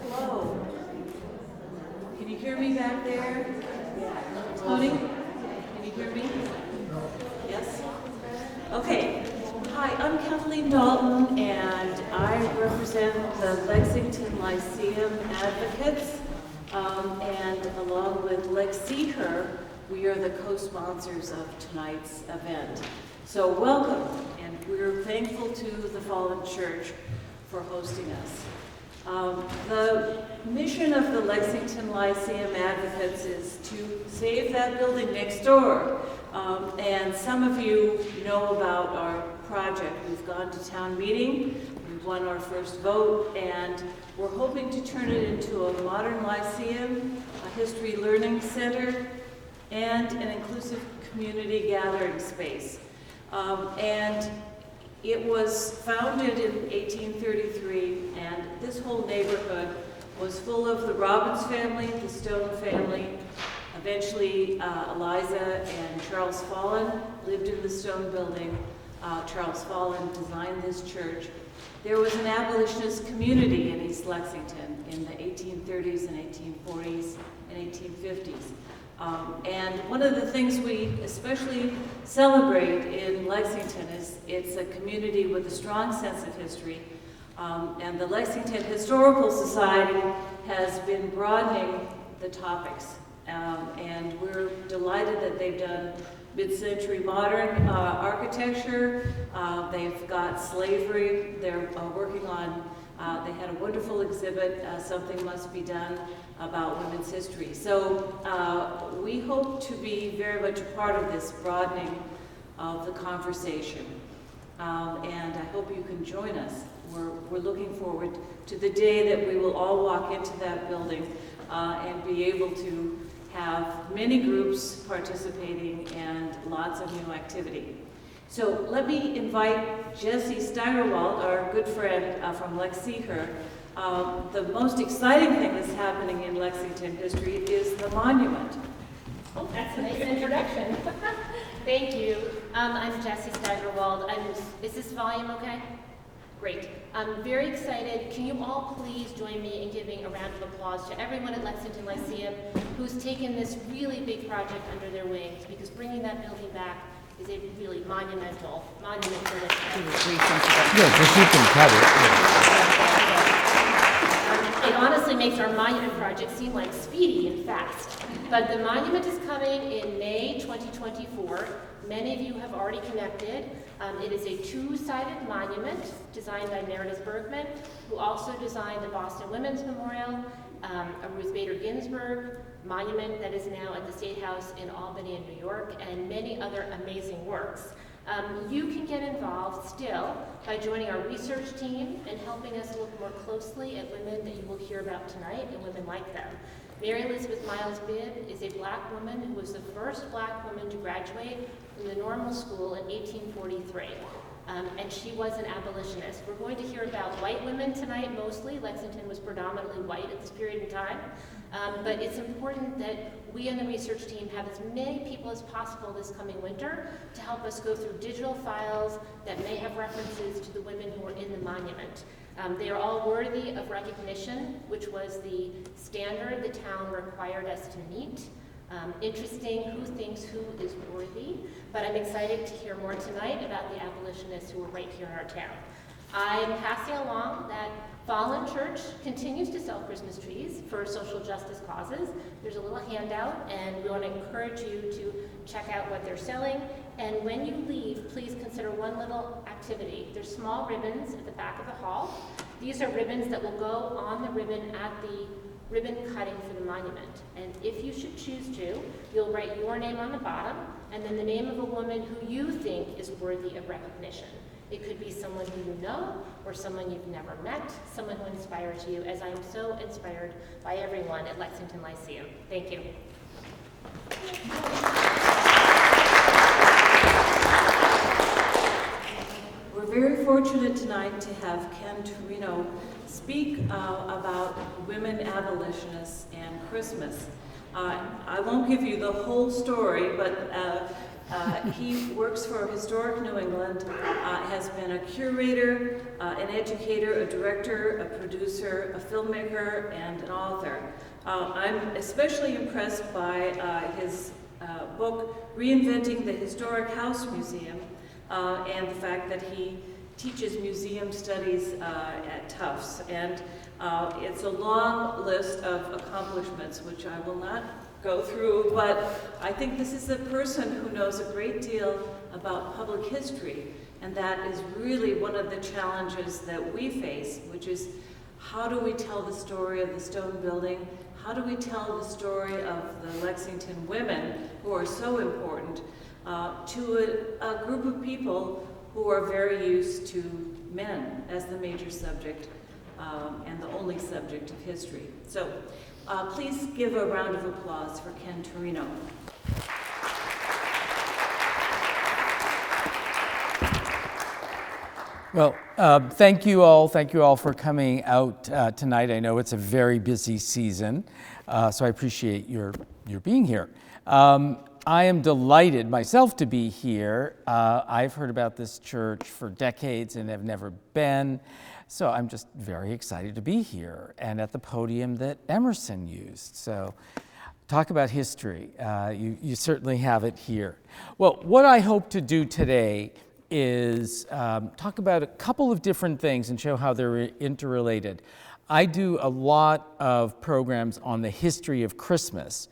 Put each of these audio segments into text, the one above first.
Hello. Can you hear me back there? Tony? Can you hear me? Yes? Okay. Hi, I'm Kathleen Dalton, and I represent the Lexington Lyceum Advocates, and along with LexMedia, we are the co-sponsors of tonight's event. So welcome, and we're thankful to the Fallen Church for hosting us. The mission of the Lexington Lyceum Advocates is to save that building next door. And some of you know about our project. We've gone to town meeting, we've won our first vote, and we're hoping to turn it into a modern lyceum, a history learning center, and an inclusive community gathering space. And it was founded in 1833, and this whole neighborhood was full of the Robbins family, the Stone family. Eventually, Eliza and Charles Follen lived in the Stone building. Charles Follen designed this church. There was an abolitionist community in East Lexington in the 1830s and 1840s and 1850s. And one of the things we especially celebrate in Lexington is it's a community with a strong sense of history. And the Lexington Historical Society has been broadening the topics. And we're delighted that they've done mid-century modern architecture. They've got slavery. They're working on, they had a wonderful exhibit, Something Must Be Done, about women's history. So we hope to be very much a part of this broadening of the conversation. And I hope you can join us. We're looking forward to the day that we will all walk into that building and be able to have many groups participating and lots of new activity. So let me invite Jesse Steigerwald, our good friend from LexMedia. The most exciting thing that's happening in Lexington history is the monument. Oh, that's a nice introduction. Thank you. I'm Jesse Steigerwald. Is this volume okay? Great. I'm very excited. Can you all please join me in giving a round of applause to everyone at Lexington Lyceum who's taken this really big project under their wings, because bringing that building back is a really monument for this town. Yeah, because you can cut it. It honestly makes our monument project seem like speedy and fast. But the monument is coming in May 2024. Many of you have already connected. It is a two-sided monument designed by Meredith Bergman, who also designed the Boston Women's Memorial, a Ruth Bader Ginsburg monument that is now at the State House in Albany and New York, and many other amazing works. You can get involved still by joining our research team and helping us look more closely at women that you will hear about tonight and women like them. Mary Elizabeth Miles Bibb is a black woman who was the first black woman to graduate from the normal school in 1843. And she was an abolitionist. We're going to hear about white women tonight mostly. Lexington was predominantly white at this period in time. But it's important that we and the research team have as many people as possible this coming winter to help us go through digital files that may have references to the women who were in the monument. They are all worthy of recognition, which was the standard the town required us to meet. Interesting who thinks who is worthy, but I'm excited to hear more tonight about the abolitionists who were right here in our town. I'm passing along that Fallen Church continues to sell Christmas trees for social justice causes. There's a little handout, and we want to encourage you to check out what they're selling. And when you leave, please consider one little activity. There's small ribbons at the back of the hall. These are ribbons that will go on the ribbon at the ribbon cutting for the monument. And if you should choose to, you'll write your name on the bottom, and then the name of a woman who you think is worthy of recognition. It could be someone who you know, or someone you've never met, someone who inspires you, as I'm so inspired by everyone at Lexington Lyceum. Thank you. We're very fortunate tonight to have Ken Turino speak about women abolitionists and Christmas. I won't give you the whole story, but he works for Historic New England, has been a curator, an educator, a director, a producer, a filmmaker, and an author. I'm especially impressed by his book, Reinventing the Historic House Museum, and the fact that he teaches museum studies at Tufts. And it's a long list of accomplishments, which I will not go through, but I think this is a person who knows a great deal about public history, and that is really one of the challenges that we face, which is how do we tell the story of the stone building? How do we tell the story of the Lexington women, who are so important, to a group of people who are very used to men as the major subject and the only subject of history. So please give a round of applause for Ken Turino. Well, thank you all for coming out tonight. I know it's a very busy season, so I appreciate your being here. I am delighted myself to be here. I've heard about this church for decades and have never been, so I'm just very excited to be here and at the podium that Emerson used. So talk about history. You certainly have it here. Well, what I hope to do today is talk about a couple of different things and show how they're interrelated. I do a lot of programs on the history of Christmas.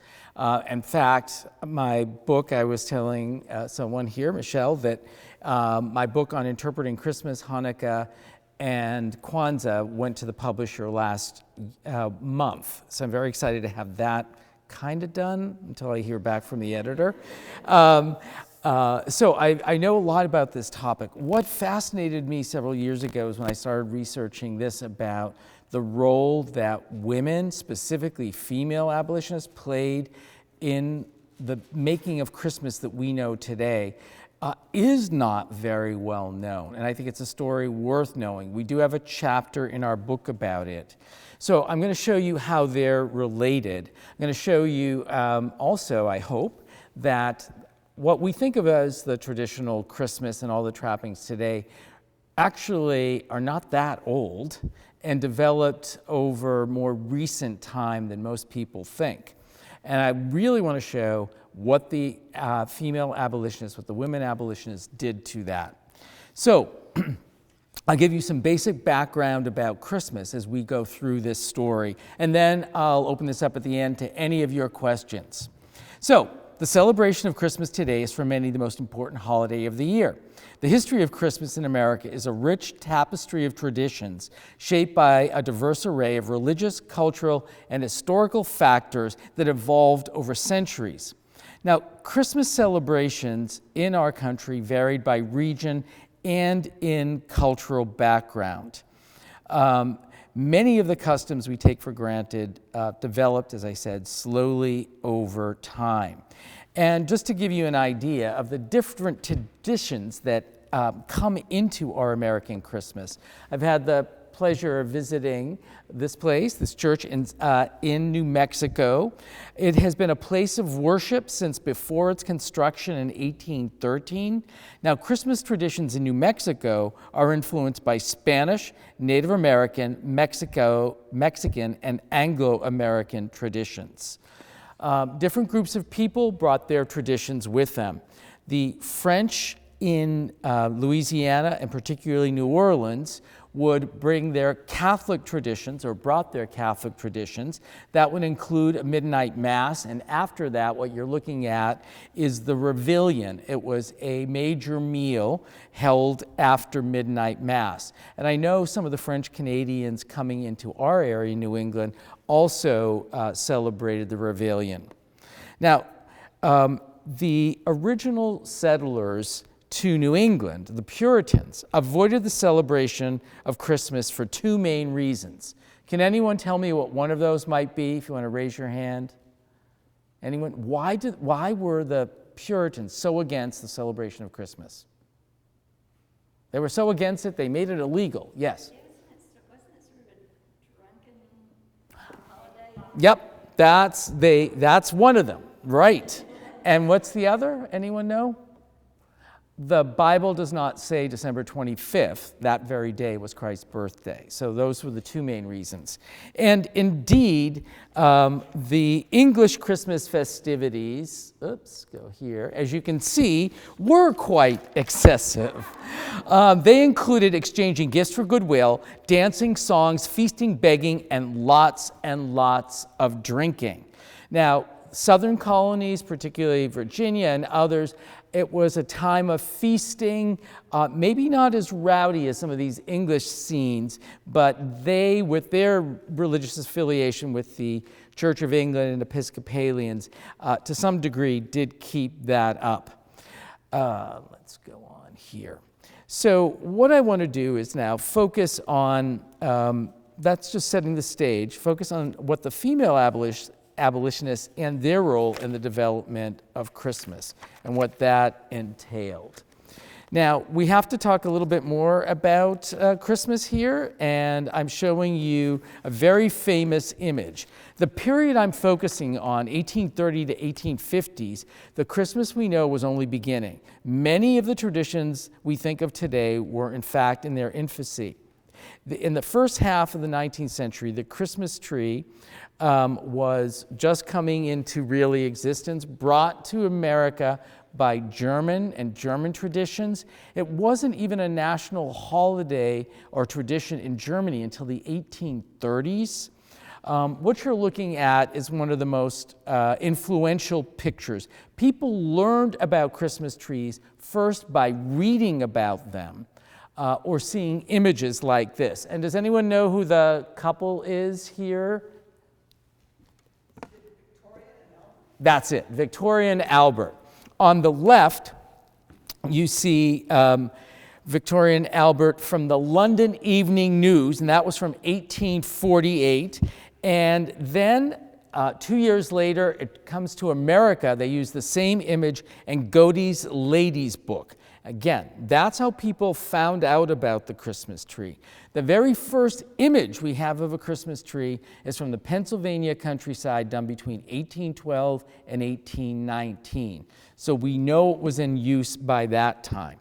In fact, my book, I was telling someone here, Michelle, that my book on interpreting Christmas, Hanukkah, and Kwanzaa went to the publisher last month. So I'm very excited to have that kind of done until I hear back from the editor. So I know a lot about this topic. What fascinated me several years ago is when I started researching this about the role that women, specifically female abolitionists, played in the making of Christmas that we know today. Is not very well known, and I think it's a story worth knowing. We do have a chapter in our book about it. So I'm going to show you how they're related. I'm going to show you also, I hope, that what we think of as the traditional Christmas and all the trappings today actually are not that old and developed over more recent time than most people think. And I really want to show what the female abolitionists, what the women abolitionists did to that. So I'll give you some basic background about Christmas as we go through this story, and then I'll open this up at the end to any of your questions. So the celebration of Christmas today is for many the most important holiday of the year. The history of Christmas in America is a rich tapestry of traditions shaped by a diverse array of religious, cultural, and historical factors that evolved over centuries. Now, Christmas celebrations in our country varied by region and in cultural background. Many of the customs we take for granted developed, as I said, slowly over time. And just to give you an idea of the different traditions that come into our American Christmas, I've had the pleasure of visiting this place, this church in New Mexico. It has been a place of worship since before its construction in 1813. Now, Christmas traditions in New Mexico are influenced by Spanish, Native American, Mexican, and Anglo-American traditions. Different groups of people brought their traditions with them. The French in Louisiana, and particularly New Orleans, would bring their Catholic traditions, or brought their Catholic traditions. That would include a midnight mass, and after that, what you're looking at is the Reveillon. It was a major meal held after midnight mass. And I know some of the French Canadians coming into our area, New England, also celebrated the Reveillon. Now, the original settlers to New England, the Puritans, avoided the celebration of Christmas for two main reasons. Can anyone tell me what one of those might be, if you want to raise your hand? Anyone? Why were the Puritans so against the celebration of Christmas? They were so against it, they made it illegal. Yes? Wasn't it sort of a drunken holiday? Yep, That's one of them, right? And what's the other? Anyone know? The Bible does not say December 25th, that very day was Christ's birthday. So those were the two main reasons. And indeed, the English Christmas festivities, go here, as you can see, were quite excessive. They included exchanging gifts for goodwill, dancing, songs, feasting, begging, and lots of drinking. Now, southern colonies, particularly Virginia and others, it was a time of feasting, maybe not as rowdy as some of these English scenes, but they, with their religious affiliation with the Church of England and Episcopalians, to some degree did keep that up. Let's go on here. So what I want to do is now focus on, that's just setting the stage, focus on what the female abolitionists and their role in the development of Christmas and what that entailed. Now, we have to talk a little bit more about Christmas here, and I'm showing you a very famous image. The period I'm focusing on, 1830 to 1850s, the Christmas we know was only beginning. Many of the traditions we think of today were, in fact, in their infancy. In the first half of the 19th century, the Christmas tree was just coming into really existence, brought to America by German traditions. It wasn't even a national holiday or tradition in Germany until the 1830s. What you're looking at is one of the most influential pictures. People learned about Christmas trees first by reading about them or seeing images like this. And does anyone know who the couple is here? That's it, Victoria and Albert. On the left, you see Victoria and Albert from the London Evening News, and that was from 1848. And then 2 years later, it comes to America. They use the same image in Godey's Lady's Book. Again, that's how people found out about the Christmas tree. The very first image we have of a Christmas tree is from the Pennsylvania countryside, done between 1812 and 1819. So we know it was in use by that time.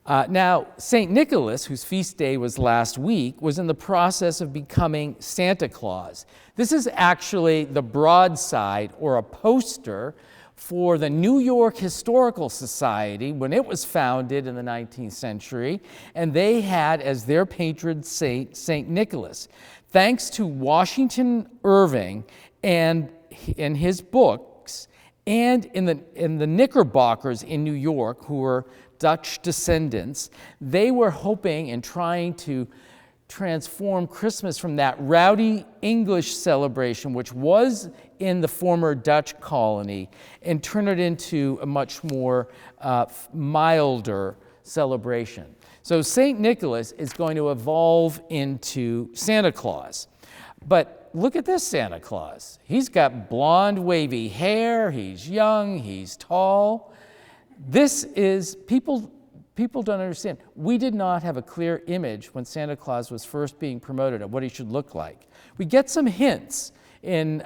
Now, St. Nicholas, whose feast day was last week, was in the process of becoming Santa Claus. This is actually the broadside or a poster for the New York Historical Society when it was founded in the 19th century, and they had as their patron saint, St. Nicholas. Thanks to Washington Irving and in his books, and in the Knickerbockers in New York, who were Dutch descendants, they were hoping and trying to transform Christmas from that rowdy English celebration, which was in the former Dutch colony, and turn it into a much more milder celebration. So St. Nicholas is going to evolve into Santa Claus. But look at this Santa Claus. He's got blonde, wavy hair, he's young, he's tall. This is, people don't understand. We did not have a clear image when Santa Claus was first being promoted of what he should look like. We get some hints in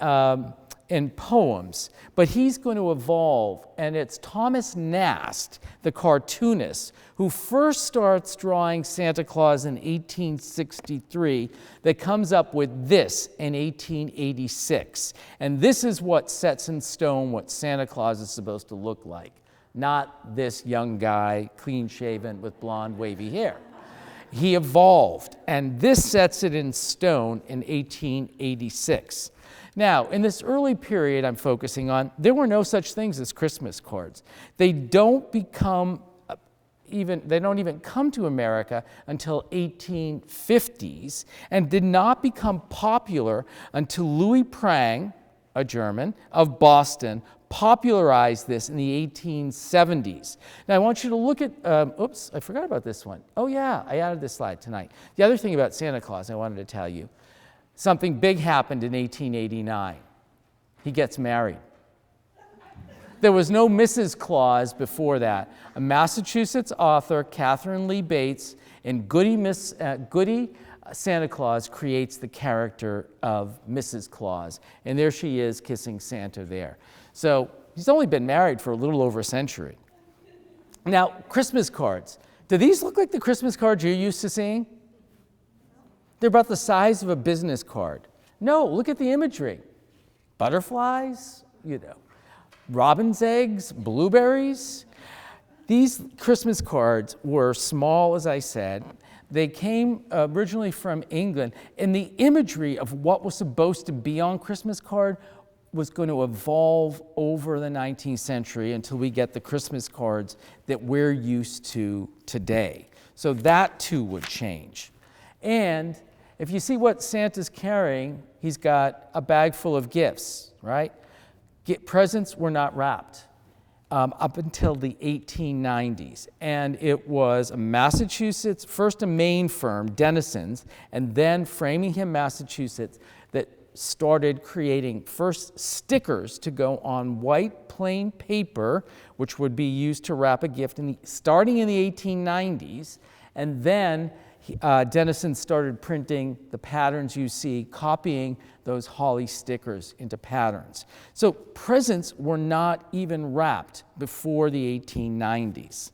poems, but he's going to evolve, and it's Thomas Nast, the cartoonist, who first starts drawing Santa Claus in 1863, that comes up with this in 1886. And this is what sets in stone what Santa Claus is supposed to look like. Not this young guy, clean-shaven with blonde, wavy hair. He evolved, and this sets it in stone in 1886. Now, in this early period I'm focusing on, there were no such things as Christmas cards. They don't even come to America until 1850s, and did not become popular until Louis Prang, a German, of Boston, popularized this in the 1870s. Now I want you to look at, oops, I forgot about this one. Oh yeah, I added this slide tonight. The other thing about Santa Claus I wanted to tell you, something big happened in 1889. He gets married. There was no Mrs. Claus before that. A Massachusetts author, Catherine Lee Bates, and Goody Santa Claus creates the character of Mrs. Claus. And there she is kissing Santa there. So he's only been married for a little over a century. Now, Christmas cards. Do these look like the Christmas cards you're used to seeing? They're about the size of a business card. No, look at the imagery. Butterflies, robin's eggs, blueberries. These Christmas cards were small, as I said. They came originally from England, and the imagery of what was supposed to be on Christmas card was going to evolve over the 19th century until we get the Christmas cards that we're used to today. So that too would change. And if you see what Santa's carrying, he's got a bag full of gifts, right? Presents were not wrapped up until the 1890s. And it was Massachusetts, first a Maine firm, Dennison's, and then Framingham, Massachusetts, that started creating first stickers to go on white plain paper, which would be used to wrap a gift starting in the 1890s. And then Dennison started printing the patterns you see, copying those holly stickers into patterns. So presents were not even wrapped before the 1890s.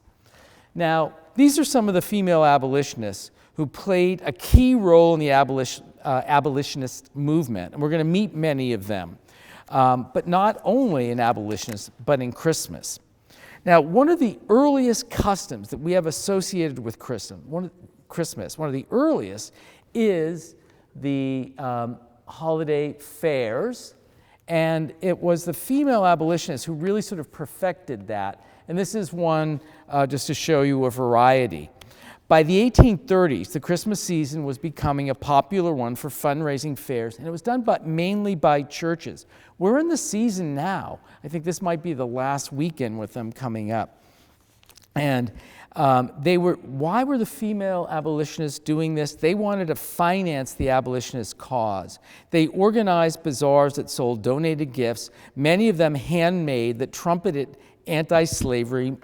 Now, these are some of the female abolitionists who played a key role in the abolitionist movement, and we're going to meet many of them, but not only in abolitionists, but in Christmas. Now, one of the earliest customs that we have associated with Christmas, one of the earliest, is the holiday fairs, and it was the female abolitionists who really sort of perfected that. And this is one just to show you a variety. By the 1830s, the Christmas season was becoming a popular one for fundraising fairs, and it was done mainly by churches. We're in the season now. I think this might be the last weekend with them coming up. And why were the female abolitionists doing this? They wanted to finance the abolitionist cause. They organized bazaars that sold donated gifts, many of them handmade, that trumpeted anti-slavery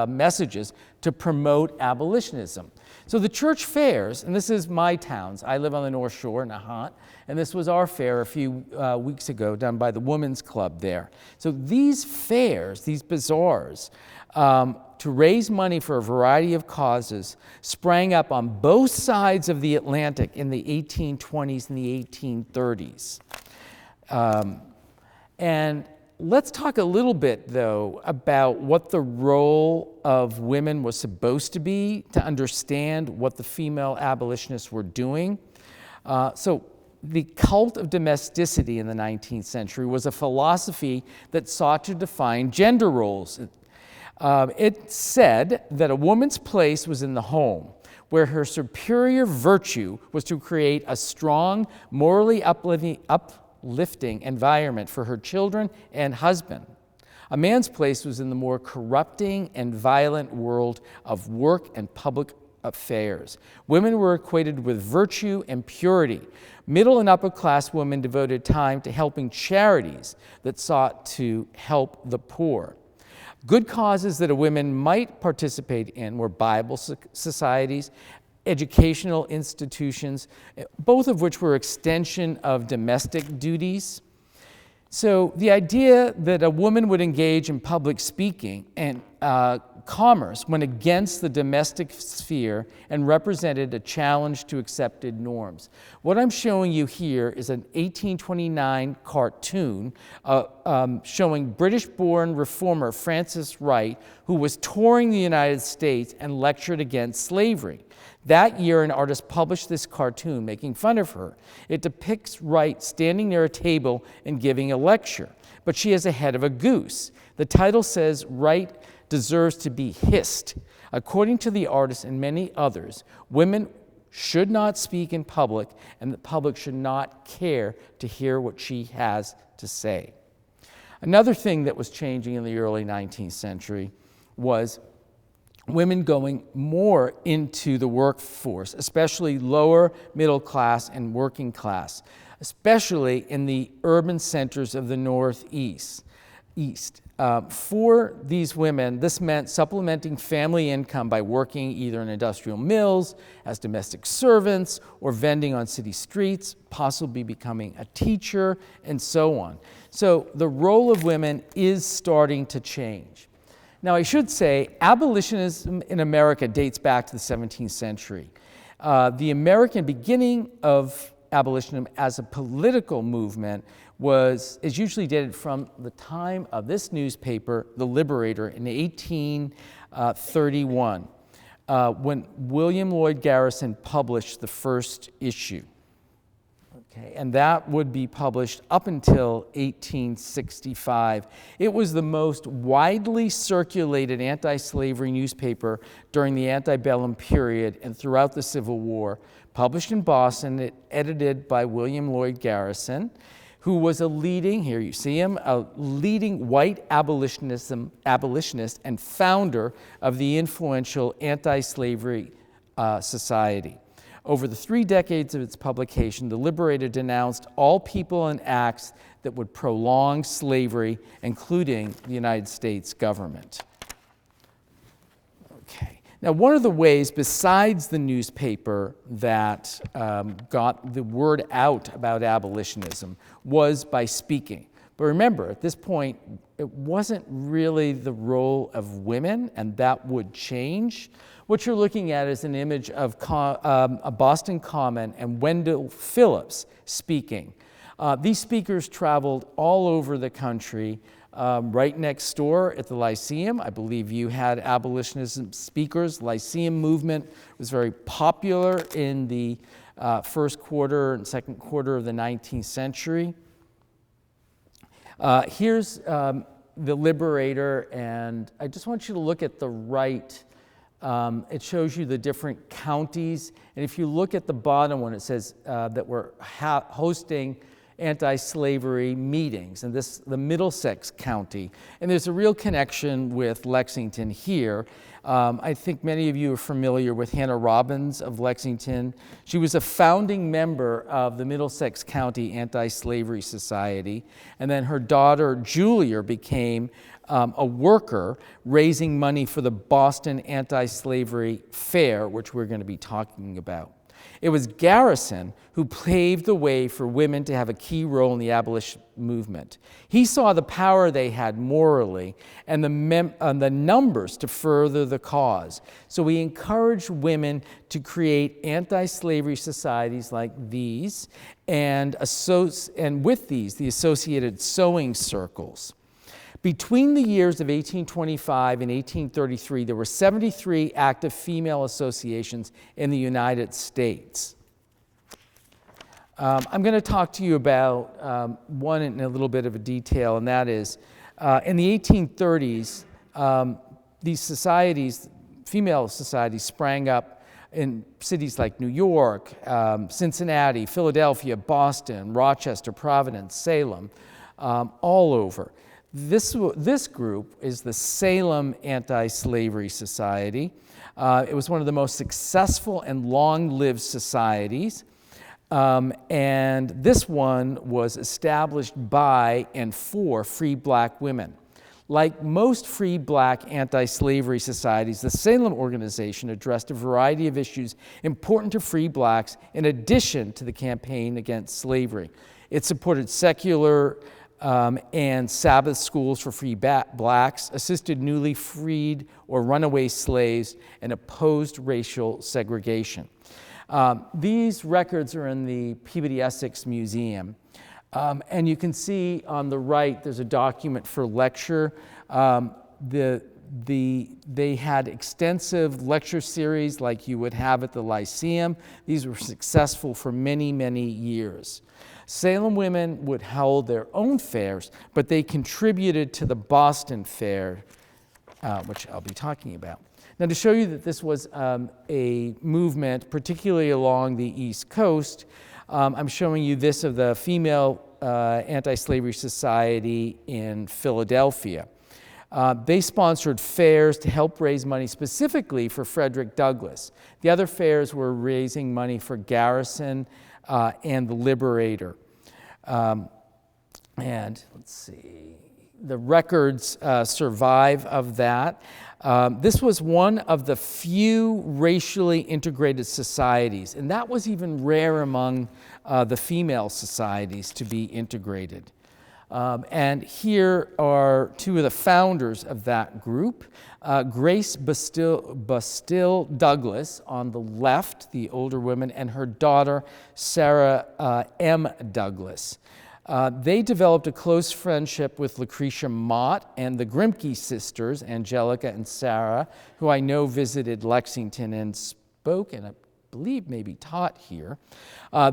messages to promote abolitionism. So the church fairs, and this is my town's. I live on the North Shore, Nahant, and this was our fair a few weeks ago done by the Women's Club there. So these fairs, these bazaars, to raise money for a variety of causes, sprang up on both sides of the Atlantic in the 1820s and the 1830s. And let's talk a little bit, though, about what the role of women was supposed to be to understand what the female abolitionists were doing. So the cult of domesticity in the 19th century was a philosophy that sought to define gender roles. It said that a woman's place was in the home, where her superior virtue was to create a strong, morally uplifting environment for her children and husband. A man's place was in the more corrupting and violent world of work and public affairs. Women were equated with virtue and purity. Middle and upper class women devoted time to helping charities that sought to help the poor. Good causes that a woman might participate in were Bible societies, educational institutions, both of which were extension of domestic duties. So the idea that a woman would engage in public speaking and commerce went against the domestic sphere and represented a challenge to accepted norms. What I'm showing you here is an 1829 cartoon showing British-born reformer Frances Wright, who was touring the United States and lectured against slavery. That year, an artist published this cartoon making fun of her. It depicts Wright standing near a table and giving a lecture, but she has a head of a goose. The title says, "Wright deserves to be hissed." According to the artist and many others, women should not speak in public, and the public should not care to hear what she has to say. Another thing that was changing in the early 19th century was women going more into the workforce, especially lower middle class and working class, especially in the urban centers of the Northeast. East. For these women, this meant supplementing family income by working either in industrial mills, as domestic servants, or vending on city streets, possibly becoming a teacher, and so on. So the role of women is starting to change. Now, I should say, abolitionism in America dates back to the 17th century. The American beginning of abolitionism as a political movement is usually dated from the time of this newspaper, The Liberator, in 1831, when William Lloyd Garrison published the first issue. Okay, and that would be published up until 1865. It was the most widely circulated anti-slavery newspaper during the antebellum period and throughout the Civil War. Published in Boston, edited by William Lloyd Garrison, who was a leading, here you see him, a leading white abolitionist and founder of the influential Anti-Slavery Society. Over the 3 decades of its publication, The Liberator denounced all people and acts that would prolong slavery, including the United States government. Okay. Now, one of the ways, besides the newspaper, that got the word out about abolitionism was by speaking. But remember, at this point, it wasn't really the role of women, and that would change. What you're looking at is an image of a Boston Common and Wendell Phillips speaking. These speakers traveled all over the country. Right next door at the Lyceum, I believe you had abolitionism speakers. Lyceum movement was very popular in the first quarter and second quarter of the 19th century. Here's the Liberator, and I just want you to look at the right. It shows you the different counties, and if you look at the bottom one, it says that we're hosting anti-slavery meetings, and this the Middlesex County. And there's a real connection with Lexington here. I think many of you are familiar with Hannah Robbins of Lexington. She was a founding member of the Middlesex County Anti-Slavery Society, and then her daughter Julia became a worker raising money for the Boston Anti-Slavery Fair, which we're going to be talking about. It was Garrison who paved the way for women to have a key role in the abolition movement. He saw the power they had morally and the numbers to further the cause. So he encouraged women to create anti-slavery societies like these, and with these, the associated sewing circles. Between the years of 1825 and 1833, there were 73 active female associations in the United States. I'm going to talk to you about one in a little bit of a detail, and that is, in the 1830s, these societies, female societies, sprang up in cities like New York, Cincinnati, Philadelphia, Boston, Rochester, Providence, Salem, all over. This group is the Salem Anti-Slavery Society. It was one of the most successful and long-lived societies. And this one was established by and for free black women. Like most free black anti-slavery societies, the Salem organization addressed a variety of issues important to free blacks in addition to the campaign against slavery. It supported secular and Sabbath schools for free blacks, assisted newly freed or runaway slaves, and opposed racial segregation. These records are in the Peabody Essex Museum. And you can see on the right, there's a document for lecture. They had extensive lecture series like you would have at the Lyceum. These were successful for many, many years. Salem women would hold their own fairs, but they contributed to the Boston Fair, which I'll be talking about. Now, to show you that this was a movement, particularly along the East Coast, I'm showing you this of the Female Anti-Slavery Society in Philadelphia. They sponsored fairs to help raise money specifically for Frederick Douglass. The other fairs were raising money for Garrison and the Liberator. And let's see, records survive of that. This was one of the few racially integrated societies, and that was even rare among the female societies to be integrated. And here are two of the founders of that group. Grace Bastille Douglas on the left, the older woman, and her daughter, Sarah M. Douglas. They developed a close friendship with Lucretia Mott and the Grimke sisters, Angelica and Sarah, who I know visited Lexington and spoke, and I believe maybe taught here.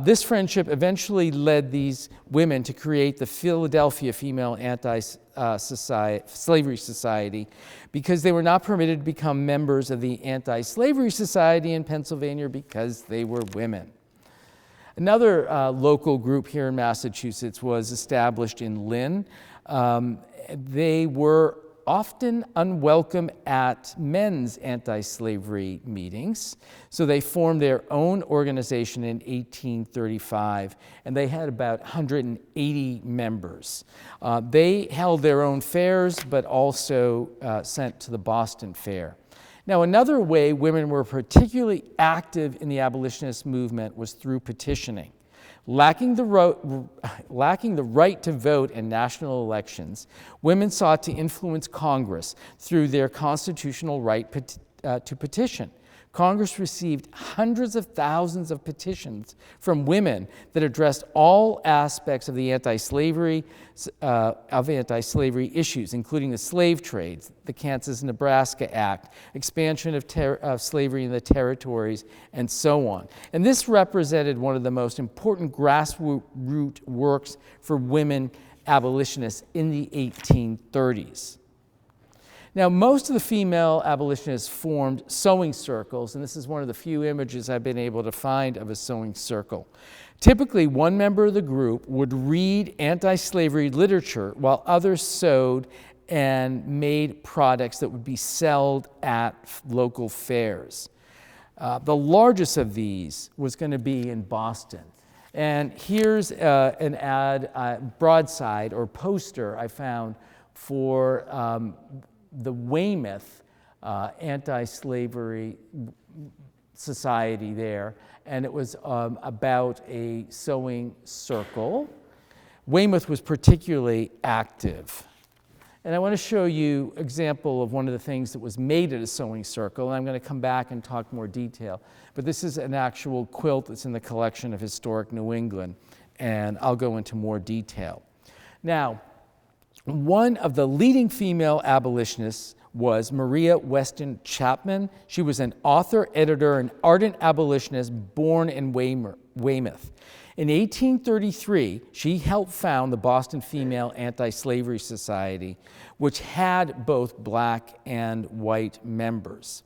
This friendship eventually led these women to create the Philadelphia Female Anti-Slavery Society, because they were not permitted to become members of the Anti-Slavery Society in Pennsylvania because they were women. Another local group here in Massachusetts was established in Lynn. They were often unwelcome at men's anti-slavery meetings, so they formed their own organization in 1835, and they had about 180 members. They held their own fairs, but also sent to the Boston Fair. Now, another way women were particularly active in the abolitionist movement was through petitioning. Lacking the right to vote in national elections, women sought to influence Congress through their constitutional right to petition. Congress received hundreds of thousands of petitions from women that addressed all aspects of the anti-slavery issues, including the slave trades, the Kansas-Nebraska Act, expansion of slavery in the territories, and so on. And this represented one of the most important grassroots works for women abolitionists in the 1830s. Now, most of the female abolitionists formed sewing circles, and this is one of the few images I've been able to find of a sewing circle. Typically, one member of the group would read anti-slavery literature while others sewed and made products that would be sold at local fairs. The largest of these was going to be in Boston. And here's an ad, broadside or poster I found for the Weymouth anti-slavery society there, and it was about a sewing circle. Weymouth was particularly active. And I want to show you an example of one of the things that was made at a sewing circle, and I'm going to come back and talk more detail. But this is an actual quilt that's in the collection of Historic New England, and I'll go into more detail. Now, one of the leading female abolitionists was Maria Weston Chapman. She was an author, editor, and ardent abolitionist born in Weymouth. In 1833, she helped found the Boston Female Anti-Slavery Society, which had both black and white members.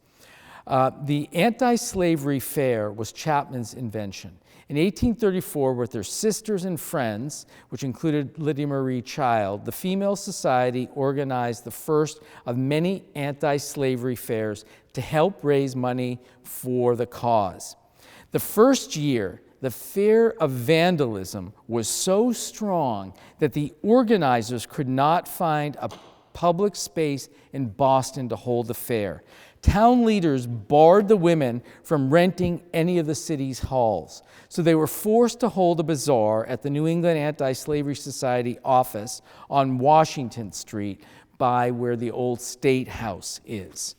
The anti-slavery fair was Chapman's invention. In 1834, with their sisters and friends, which included Lydia Marie Child, the Female Society organized the first of many anti-slavery fairs to help raise money for the cause. The first year, the fear of vandalism was so strong that the organizers could not find a public space in Boston to hold the fair. Town leaders barred the women from renting any of the city's halls, so they were forced to hold a bazaar at the New England Anti-Slavery Society office on Washington Street by where the old State House is.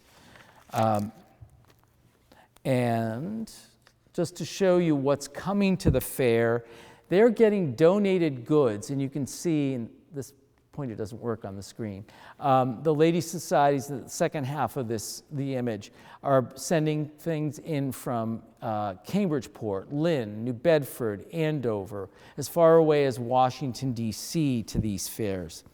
And just to show you what's coming to the fair, they're getting donated goods, and you can see in this pointer doesn't work on the screen. The Ladies' Societies, in the second half of the image, are sending things in from Cambridgeport, Lynn, New Bedford, Andover, as far away as Washington, D.C. to these fairs.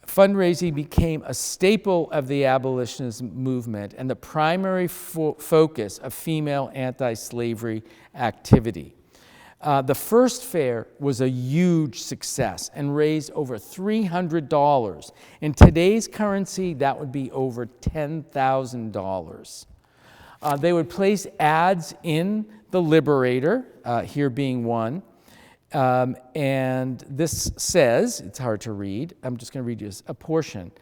Fundraising became a staple of the abolitionist movement and the primary focus of female anti-slavery activity. The first fair was a huge success and raised over $300. In today's currency, that would be over $10,000. They would place ads in the Liberator, here being one, And this says, it's hard to read, I'm just going to read you a portion.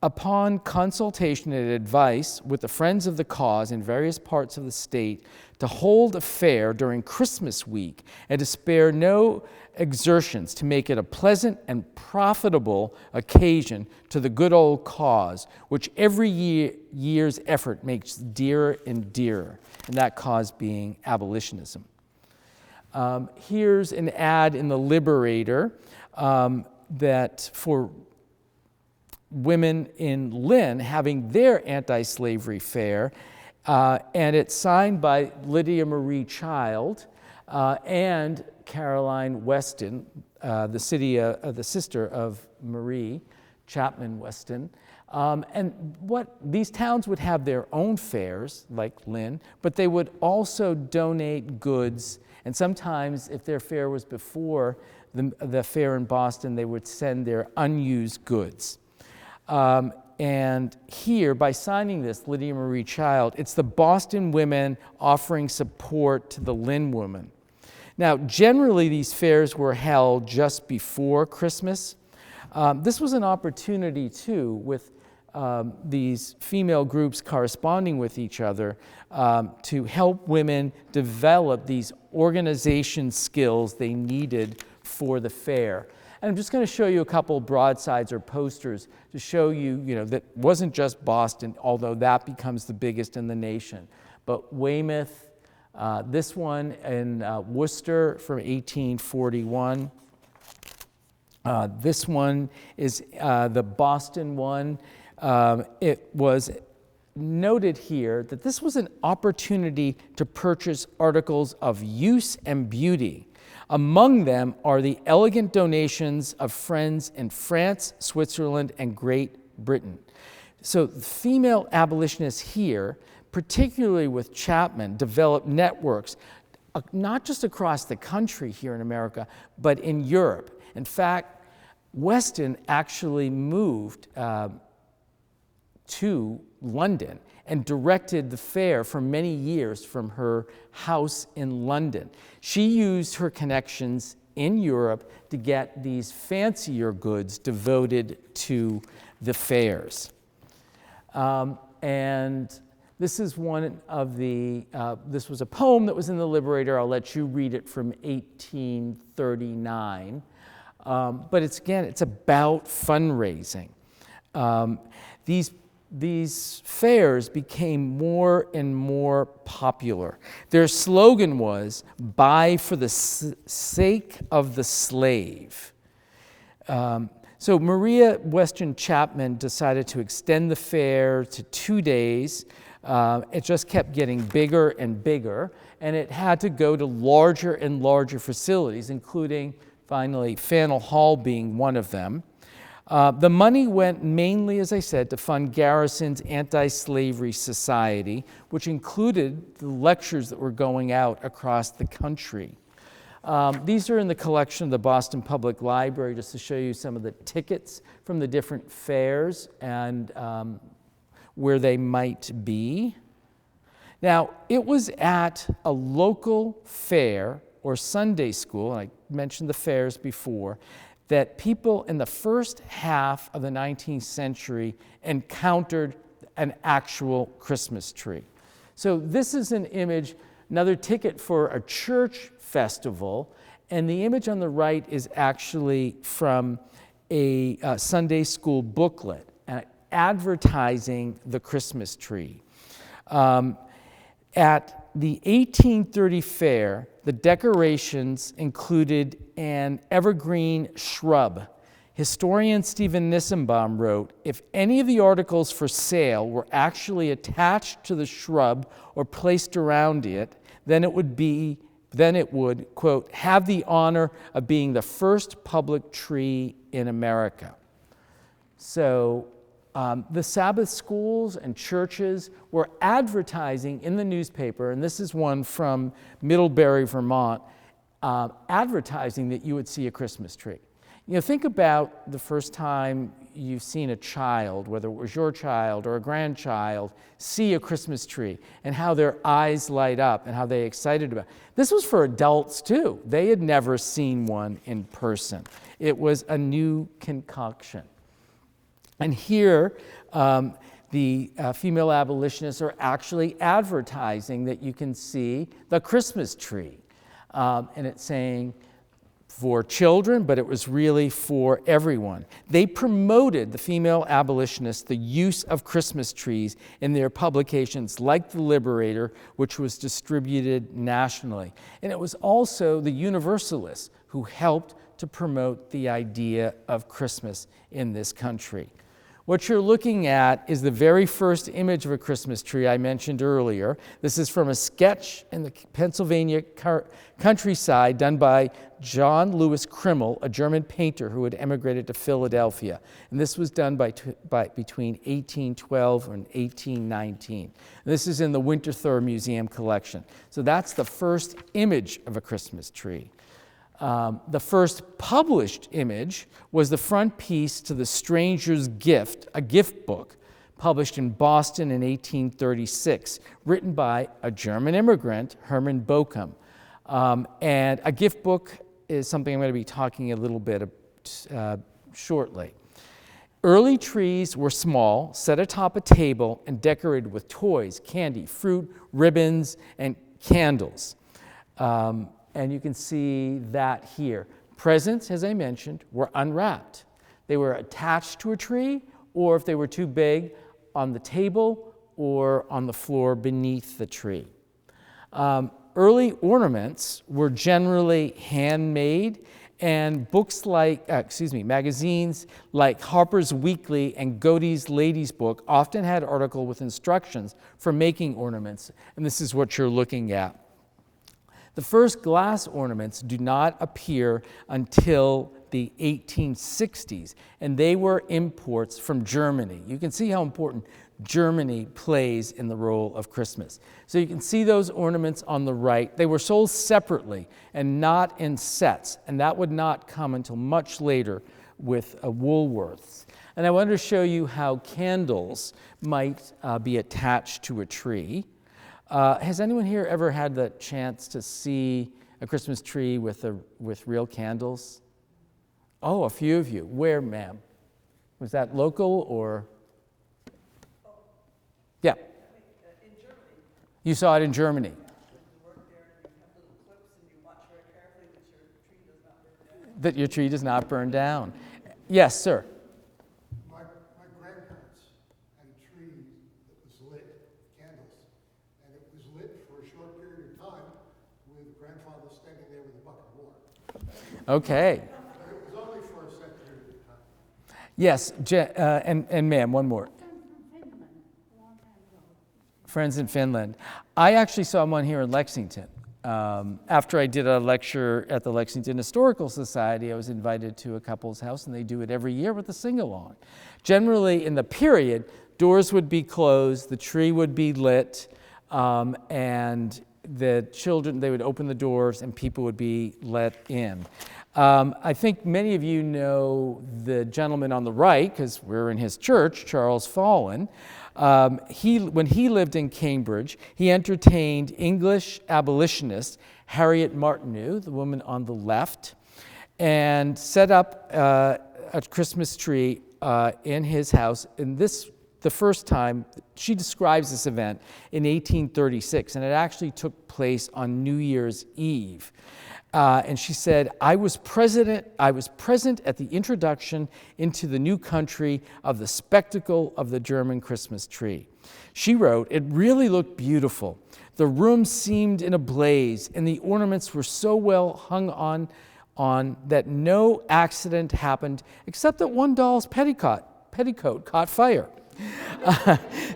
Upon consultation and advice with the friends of the cause in various parts of the state, to hold a fair during Christmas week and to spare no exertions to make it a pleasant and profitable occasion to the good old cause, which every year's effort makes dearer and dearer, and that cause being abolitionism. Here's an ad in the Liberator that for women in Lynn having their anti-slavery fair, and it's signed by Lydia Marie Child and Caroline Weston, the sister of Marie Chapman Weston. And what these towns would have their own fairs, like Lynn, but they would also donate goods. And sometimes, if their fair was before the fair in Boston, they would send their unused goods. And here, by signing this, Lydia Marie Child, it's the Boston women offering support to the Lynn women. Now, generally, these fairs were held just before Christmas. This was an opportunity, too, with these female groups corresponding with each other to help women develop these organization skills they needed for the fair. And I'm just going to show you a couple broadsides or posters to show you, that wasn't just Boston, although that becomes the biggest in the nation, but Weymouth, this one in Worcester from 1841. This one is the Boston one. It was noted here that this was an opportunity to purchase articles of use and beauty. Among them are the elegant donations of friends in France, Switzerland, and Great Britain. So the female abolitionists here, particularly with Chapman, developed networks, not just across the country here in America, but in Europe. In fact, Weston actually moved to London and directed the fair for many years from her house in London. She used her connections in Europe to get these fancier goods devoted to the fairs. And this is one of the, this was a poem that was in the Liberator. I'll let you read it from 1839. But it's about fundraising. These fairs became more and more popular. Their slogan was, "Buy for the sake of the slave." So Maria Weston Chapman decided to extend the fair to 2 days. It just kept getting bigger and bigger, and it had to go to larger and larger facilities, including, finally, Faneuil Hall being one of them. The money went mainly, as I said, to fund Garrison's Anti-Slavery Society, which included the lectures that were going out across the country. These are in the collection of the Boston Public Library, just to show you some of the tickets from the different fairs and where they might be. Now, it was at a local fair or Sunday school, and I mentioned the fairs before, that people in the first half of the 19th century encountered an actual Christmas tree. So this is an image, another ticket for a church festival, and the image on the right is actually from a Sunday school booklet advertising the Christmas tree. At the 1830 fair, the decorations included an evergreen shrub. Historian Stephen Nissenbaum wrote, "If any of the articles for sale were actually attached to the shrub or placed around it, then it would, quote, have the honor of being the first public tree in America." So the Sabbath schools and churches were advertising in the newspaper, and this is one from Middlebury, Vermont, advertising that you would see a Christmas tree. Think about the first time you've seen a child, whether it was your child or a grandchild, see a Christmas tree and how their eyes light up and how they're excited about it. This was for adults too. They had never seen one in person. It was a new concoction. And here, the female abolitionists are actually advertising that you can see the Christmas tree. And it's saying for children, but it was really for everyone. They promoted, the female abolitionists, the use of Christmas trees in their publications like The Liberator, which was distributed nationally. And it was also the Universalists who helped to promote the idea of Christmas in this country. What you're looking at is the very first image of a Christmas tree I mentioned earlier. This is from a sketch in the Pennsylvania countryside done by John Louis Krimmel, a German painter who had emigrated to Philadelphia. And this was done between 1812 and 1819. And this is in the Winterthur Museum collection. So that's the first image of a Christmas tree. The first published image was the front piece to The Stranger's Gift, a gift book published in Boston in 1836, written by a German immigrant, Hermann Bochum. And a gift book is something I'm going to be talking a little bit shortly. Early trees were small, set atop a table, and decorated with toys, candy, fruit, ribbons, and candles. And you can see that here. Presents, as I mentioned, were unwrapped. They were attached to a tree, or if they were too big, on the table or on the floor beneath the tree. Early ornaments were generally handmade, and magazines like Harper's Weekly and Godey's Lady's Book often had articles with instructions for making ornaments, and this is what you're looking at. The first glass ornaments do not appear until the 1860s, and they were imports from Germany. You can see how important Germany plays in the role of Christmas. So you can see those ornaments on the right. They were sold separately and not in sets, and that would not come until much later with Woolworths. And I wanted to show you how candles might be attached to a tree. Has anyone here ever had the chance to see a Christmas tree with real candles? Oh, a few of you. Where, ma'am? Was that local or? Yeah. In Germany. You saw it in Germany. You work there and you have little clips and you watch very carefully That your tree does not burn down. Yes, sir. My grandparents had a tree that was lit, candles, and it was lit for a short period of time with grandfather standing there with a bucket of water. Okay. But it was only for a set period of time. Yes, and ma'am, one more. Friends in Finland. I actually saw one here in Lexington. After I did a lecture at the Lexington Historical Society, I was invited to a couple's house, and they do it every year with a sing-along. Generally, in the period, doors would be closed, the tree would be lit, and the children, they would open the doors, and people would be let in. I think many of you know the gentleman on the right, because we're in his church, Charles Fallon. When he lived in Cambridge, he entertained English abolitionists, Harriet Martineau, the woman on the left, and set up a Christmas tree in his house. And the first time, she describes this event in 1836, and it actually took place on New Year's Eve. And she said, I was present at the introduction into the new country of the spectacle of the German Christmas tree. She wrote, it really looked beautiful. The room seemed in a blaze, and the ornaments were so well hung on that no accident happened, except that one doll's petticoat caught fire.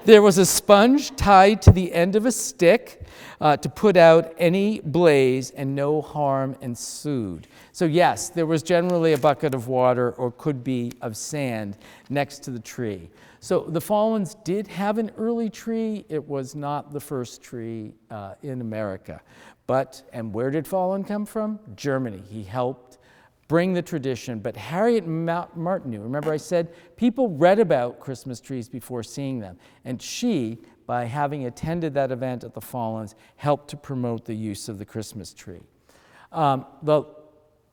There was a sponge tied to the end of a stick to put out any blaze, and no harm ensued. So yes, there was generally a bucket of water, or could be of sand, next to the tree. So the Fallons did have an early tree. It was not the first tree in America. And where did Fallon come from? Germany. He helped bring the tradition. But Harriet Martineau, remember I said people read about Christmas trees before seeing them. And she, by having attended that event at the Fallens, helped to promote the use of the Christmas tree. The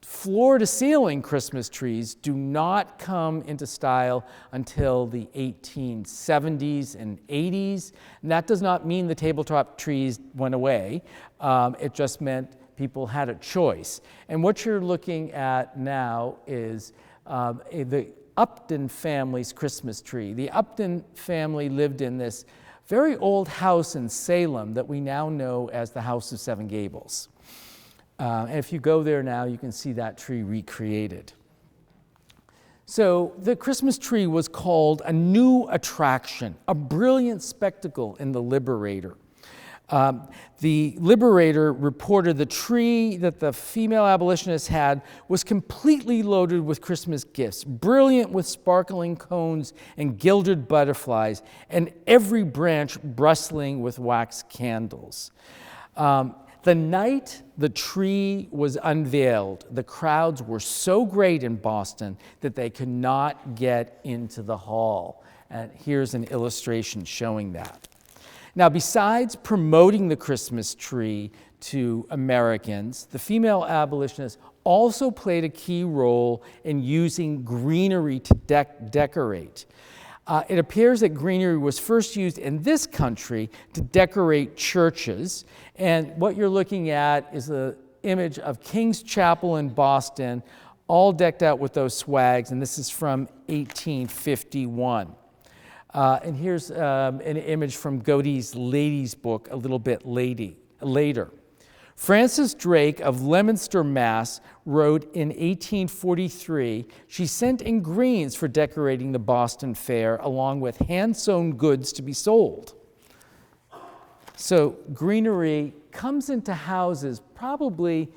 floor-to-ceiling Christmas trees do not come into style until the 1870s and 80s. And that does not mean the tabletop trees went away. It just meant people had a choice. And what you're looking at now is the Upton family's Christmas tree. The Upton family lived in this very old house in Salem that we now know as the House of Seven Gables. And if you go there now, you can see that tree recreated. So the Christmas tree was called a new attraction, a brilliant spectacle in the Liberator. The Liberator reported the tree that the female abolitionists had was completely loaded with Christmas gifts, brilliant with sparkling cones and gilded butterflies, and every branch bristling with wax candles. The night the tree was unveiled, the crowds were so great in Boston that they could not get into the hall. And here's an illustration showing that. Now, besides promoting the Christmas tree to Americans, the female abolitionists also played a key role in using greenery to decorate. It appears that greenery was first used in this country to decorate churches. And what you're looking at is an image of King's Chapel in Boston, all decked out with those swags. And this is from 1851. And here's an image from Godey's Lady's Book a little bit later. Frances Drake of Leominster, Mass. Wrote in 1843, she sent in greens for decorating the Boston Fair along with hand-sewn goods to be sold. So greenery comes into houses probably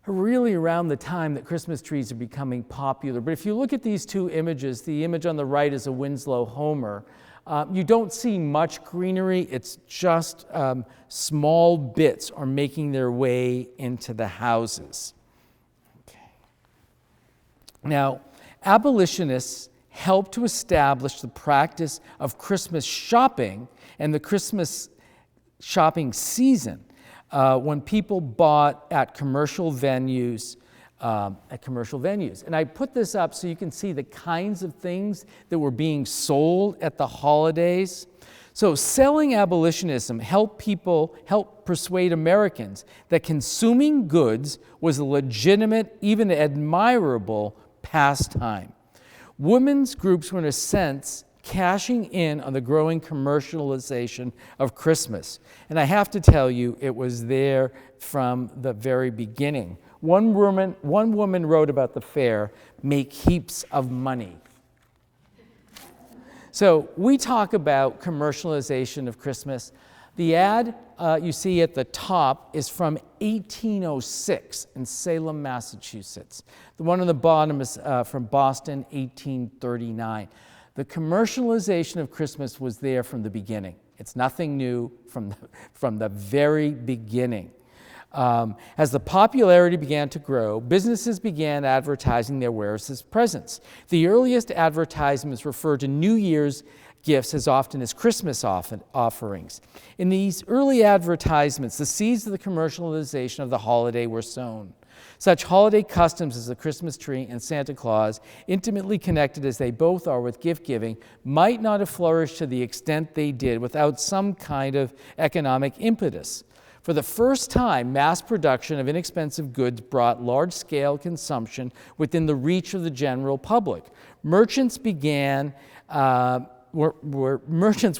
really around the time that Christmas trees are becoming popular. But if you look at these two images, the image on the right is a Winslow Homer. You don't see much greenery. It's just small bits are making their way into the houses. Okay. Now, abolitionists helped to establish the practice of Christmas shopping and the Christmas shopping season when people bought at commercial venues. And I put this up so you can see the kinds of things that were being sold at the holidays. So selling abolitionism helped persuade Americans that consuming goods was a legitimate, even admirable pastime. Women's groups were in a sense cashing in on the growing commercialization of Christmas. And I have to tell you, it was there from the very beginning. One woman wrote about the fair, make heaps of money. So we talk about commercialization of Christmas. The ad you see at the top is from 1806 in Salem, Massachusetts. The one on the bottom is from Boston, 1839. The commercialization of Christmas was there from the beginning. It's nothing new from the very beginning. As the popularity began to grow, businesses began advertising their wares as presents. The earliest advertisements refer to New Year's gifts as often as Christmas offerings. In these early advertisements, the seeds of the commercialization of the holiday were sown. Such holiday customs as the Christmas tree and Santa Claus, intimately connected as they both are with gift-giving, might not have flourished to the extent they did without some kind of economic impetus. For the first time, mass production of inexpensive goods brought large-scale consumption within the reach of the general public. Merchants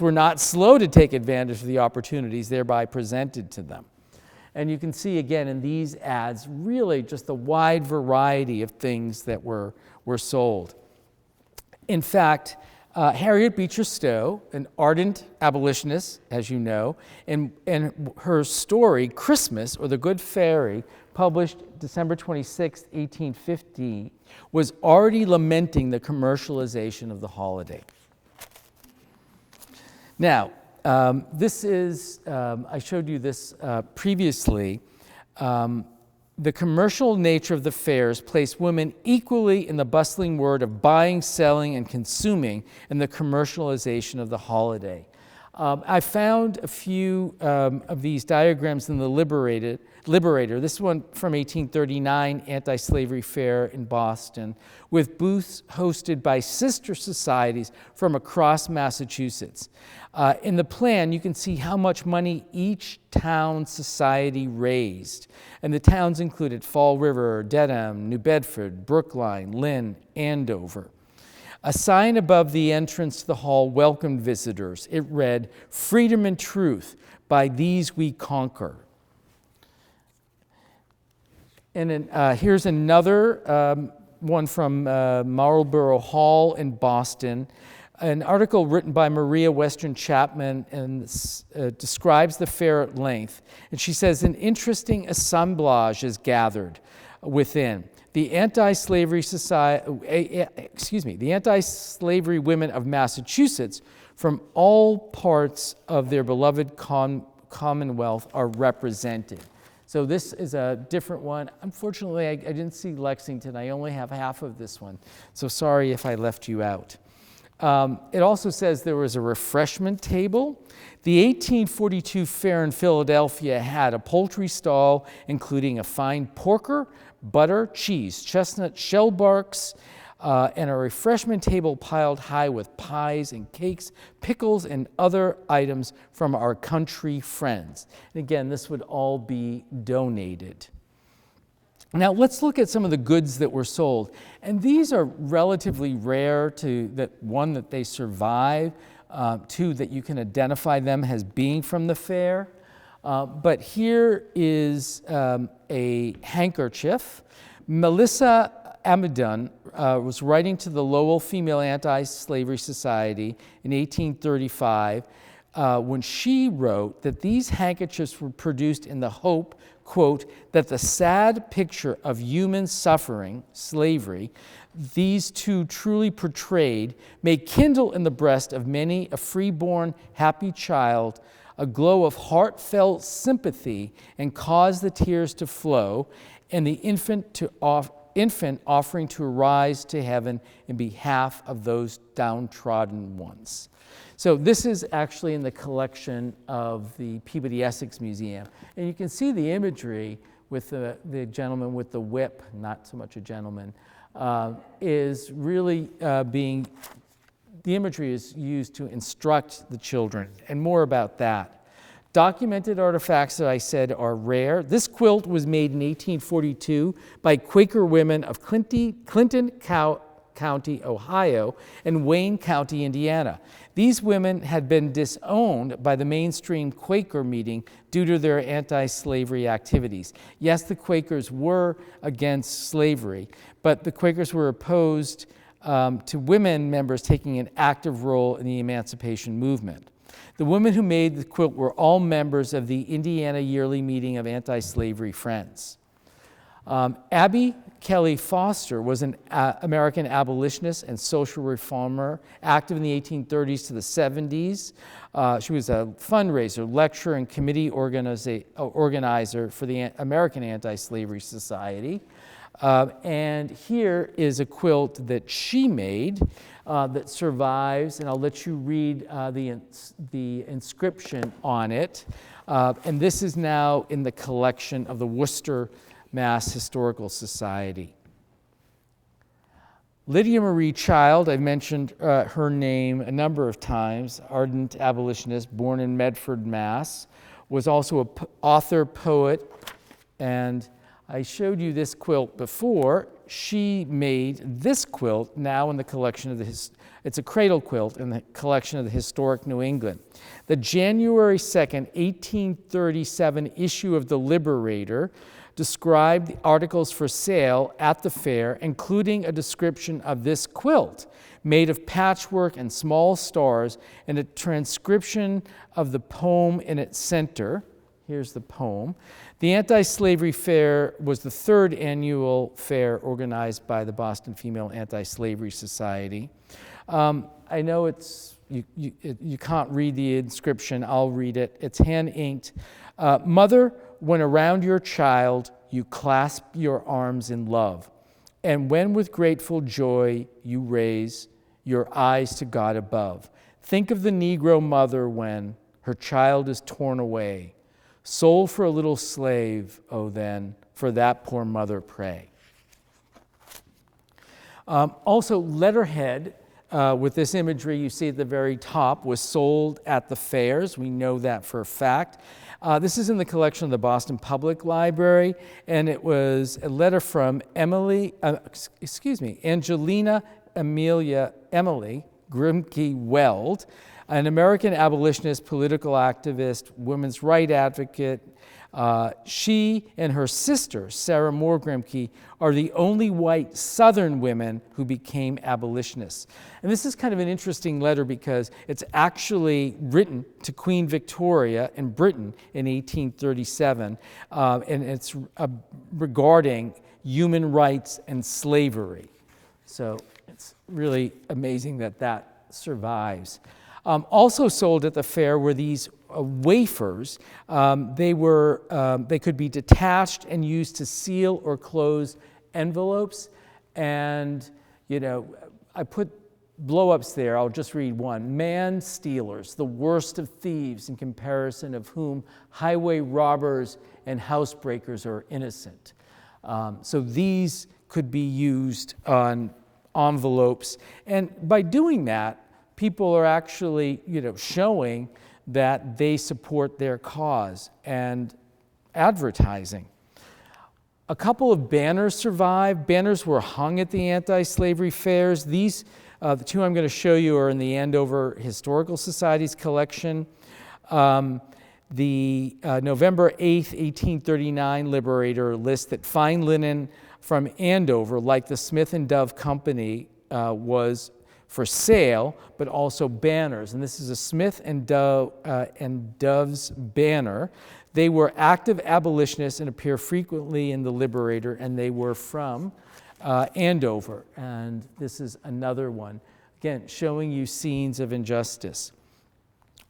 were not slow to take advantage of the opportunities thereby presented to them. And you can see again in these ads really just the wide variety of things that were sold. In fact, Harriet Beecher Stowe, an ardent abolitionist, as you know, and her story, Christmas, or The Good Fairy, published December 26, 1850, was already lamenting the commercialization of the holiday. Now, this is, I showed you this previously. The commercial nature of the fairs placed women equally in the bustling world of buying, selling, and consuming, and the commercialization of the holiday. I found a few of these diagrams in the Liberator. This one from 1839, Anti-Slavery Fair in Boston, with booths hosted by sister societies from across Massachusetts. In the plan, you can see how much money each town society raised. And the towns included Fall River, Dedham, New Bedford, Brookline, Lynn, Andover. A sign above the entrance to the hall welcomed visitors. It read, "Freedom and truth, by these we conquer." And then, here's another one from Marlborough Hall in Boston. An article written by Maria Western Chapman and describes the fair at length. And she says, an interesting assemblage is gathered within. The anti-slavery the anti-slavery women of Massachusetts from all parts of their beloved Commonwealth are represented. So this is a different one. Unfortunately, I didn't see Lexington. I only have half of this one. So sorry if I left you out. It also says there was a refreshment table. The 1842 fair in Philadelphia had a poultry stall, including a fine porker, butter, cheese, chestnut shell barks, and a refreshment table piled high with pies and cakes, pickles, and other items from our country friends. And again, this would all be donated. Now let's look at some of the goods that were sold. And these are relatively rare that they survive, two, that you can identify them as being from the fair. But here is a handkerchief. Melissa Amidon was writing to the Lowell Female Anti-Slavery Society in 1835 when she wrote that these handkerchiefs were produced in the hope, quote, that the sad picture of human suffering, slavery, these two truly portrayed, may kindle in the breast of many a freeborn, happy child a glow of heartfelt sympathy and cause the tears to flow, and the infant offering to arise to heaven in behalf of those downtrodden ones. So this is actually in the collection of the Peabody Essex Museum. And you can see the imagery with the gentleman with the whip, not so much a gentleman, is really the imagery is used to instruct the children, and more about that. Documented artifacts that I said are rare. This quilt was made in 1842 by Quaker women of Clinton County, Ohio, and Wayne County, Indiana. These women had been disowned by the mainstream Quaker meeting due to their anti-slavery activities. Yes, the Quakers were against slavery, but the Quakers were opposed to women members taking an active role in the emancipation movement. The women who made the quilt were all members of the Indiana Yearly Meeting of Anti-Slavery Friends. Abby Kelly Foster was an American abolitionist and social reformer, active in the 1830s to the 70s. She was a fundraiser, lecturer, and committee organizer for the American Anti-Slavery Society. And here is a quilt that she made that survives, and I'll let you read the inscription on it. And this is now in the collection of the Worcester, Mass. Historical Society. Lydia Marie Child, I've mentioned her name a number of times, ardent abolitionist, born in Medford, Mass., was also an author, poet, and I showed you this quilt before. She made this quilt now in the collection of it's a cradle quilt in the collection of the Historic New England. The January 2nd, 1837 issue of the Liberator described the articles for sale at the fair, including a description of this quilt made of patchwork and small stars, and a transcription of the poem in its center. Here's the poem. The Anti-Slavery Fair was the third annual fair organized by the Boston Female Anti-Slavery Society. I know you can't read the inscription. I'll read it. It's hand-inked. Mother, when around your child you clasp your arms in love. And when with grateful joy you raise your eyes to God above, think of the Negro mother when her child is torn away. Soul for a little slave, oh then, for that poor mother pray. Also, letterhead with this imagery you see at the very top was sold at the fairs. We know that for a fact. This is in the collection of the Boston Public Library, and it was a letter from Angelina Amelia Emily Grimke Weld, an American abolitionist, political activist, women's rights advocate. She and her sister, Sarah Moore Grimke, are the only white Southern women who became abolitionists. And this is kind of an interesting letter because it's actually written to Queen Victoria in Britain in 1837, and it's regarding human rights and slavery. So it's really amazing that that survives. Also sold at the fair were these wafers. They could be detached and used to seal or close envelopes. And, you know, I put blow-ups there. I'll just read one. Man stealers, the worst of thieves, in comparison of whom highway robbers and housebreakers are innocent. So these could be used on envelopes. And by doing that, people are actually, showing that they support their cause and advertising. A couple of banners survive. Banners were hung at the anti-slavery fairs. These, the two I'm going to show you, are in the Andover Historical Society's collection. The November 8th, 1839 Liberator lists that fine linen from Andover, like the Smith and Dove Company, was for sale, but also banners. And this is a Smith and Dove's banner. They were active abolitionists and appear frequently in the Liberator, and they were from Andover. And this is another one, again, showing you scenes of injustice.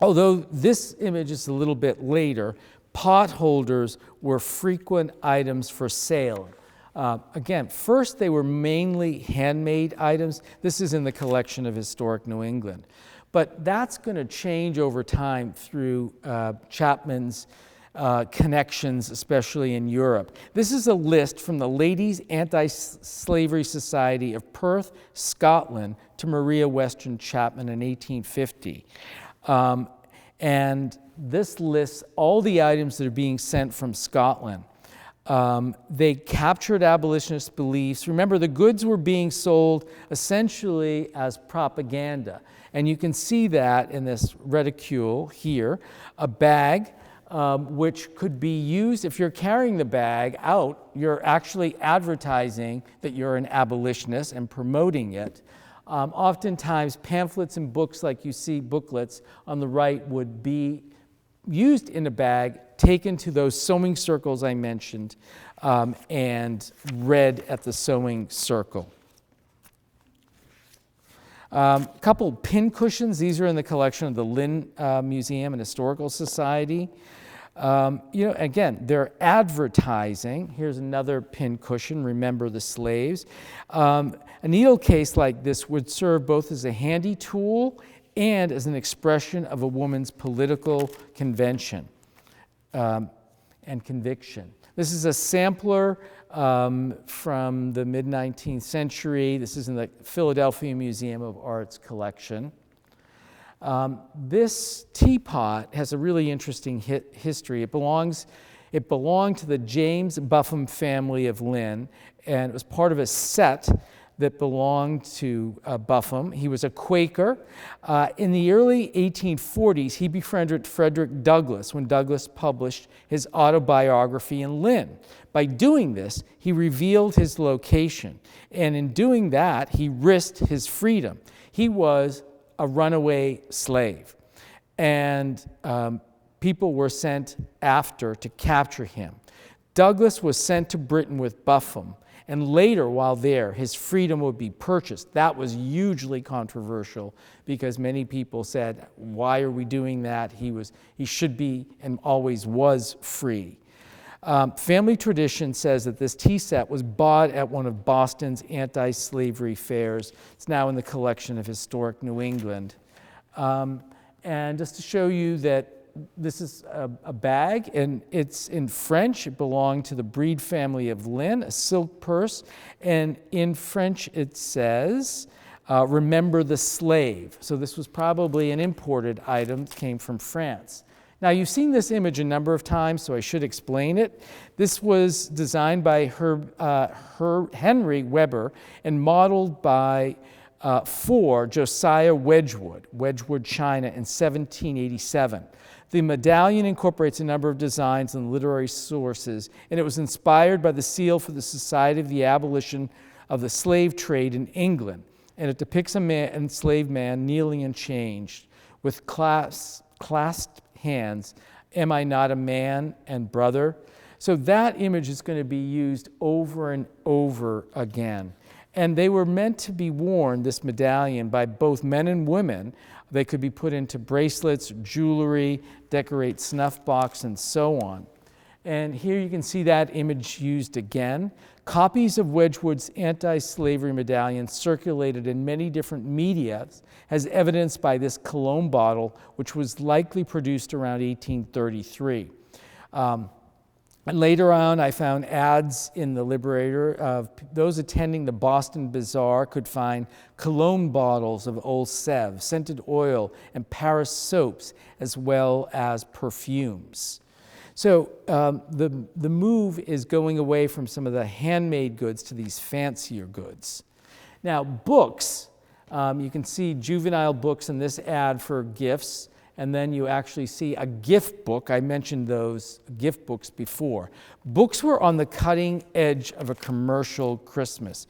Although this image is a little bit later, potholders were frequent items for sale. Again, first they were mainly handmade items. This is in the collection of Historic New England. But that's going to change over time through Chapman's connections, especially in Europe. This is a list from the Ladies' Anti-Slavery Society of Perth, Scotland, to Maria Western Chapman in 1850. And this lists all the items that are being sent from Scotland. They captured abolitionist beliefs. Remember, the goods were being sold essentially as propaganda. And you can see that in this reticule here, a bag which could be used, if you're carrying the bag out, you're actually advertising that you're an abolitionist and promoting it. Oftentimes, pamphlets and books, like you see booklets on the right, would be used in a bag, taken to those sewing circles I mentioned, and read at the sewing circle. A couple pin cushions. These are in the collection of the Lynn Museum and Historical Society. Again, they're advertising. Here's another pin cushion, remember the slaves. A needle case like this would serve both as a handy tool and as an expression of a woman's political convention and conviction. This is a sampler from the mid-19th century. This is in the Philadelphia Museum of Art's collection. This teapot has a really interesting history. It belonged to the James Buffum family of Lynn, and it was part of a set that belonged to Buffum. He was a Quaker. In the early 1840s, he befriended Frederick Douglass when Douglass published his autobiography in Lynn. By doing this, he revealed his location, and in doing that, he risked his freedom. He was a runaway slave, and people were sent after to capture him. Douglass was sent to Britain with Buffum, and later, while there, his freedom would be purchased. That was hugely controversial because many people said, why are we doing that? He should be and always was free. Family tradition says that this tea set was bought at one of Boston's anti-slavery fairs. It's now in the collection of Historic New England. And just to show you that this is a bag, and it's in French. It belonged to the Breed family of Lynn, a silk purse. And in French it says, remember the slave. So this was probably an imported item that came from France. Now, you've seen this image a number of times, so I should explain it. This was designed by Henry Weber and modeled by for Josiah Wedgwood, China, in 1787. The medallion incorporates a number of designs and literary sources, and it was inspired by the seal for the Society of the Abolition of the Slave Trade in England. And it depicts an enslaved man kneeling and chained with clasped hands. Am I not a man and brother? So that image is going to be used over and over again. And they were meant to be worn, this medallion, by both men and women. They could be put into bracelets, jewelry, decorate snuff box, and so on. And here you can see that image used again. Copies of Wedgwood's anti-slavery medallion circulated in many different media, as evidenced by this cologne bottle, which was likely produced around 1833. And later on, I found ads in the Liberator of those attending the Boston Bazaar could find cologne bottles of Old Sèvres, scented oil, and Paris soaps, as well as perfumes. So the move is going away from some of the handmade goods to these fancier goods. Now, books, you can see juvenile books in this ad for gifts, and then you actually see a gift book. I mentioned those gift books before. Books were on the cutting edge of a commercial Christmas.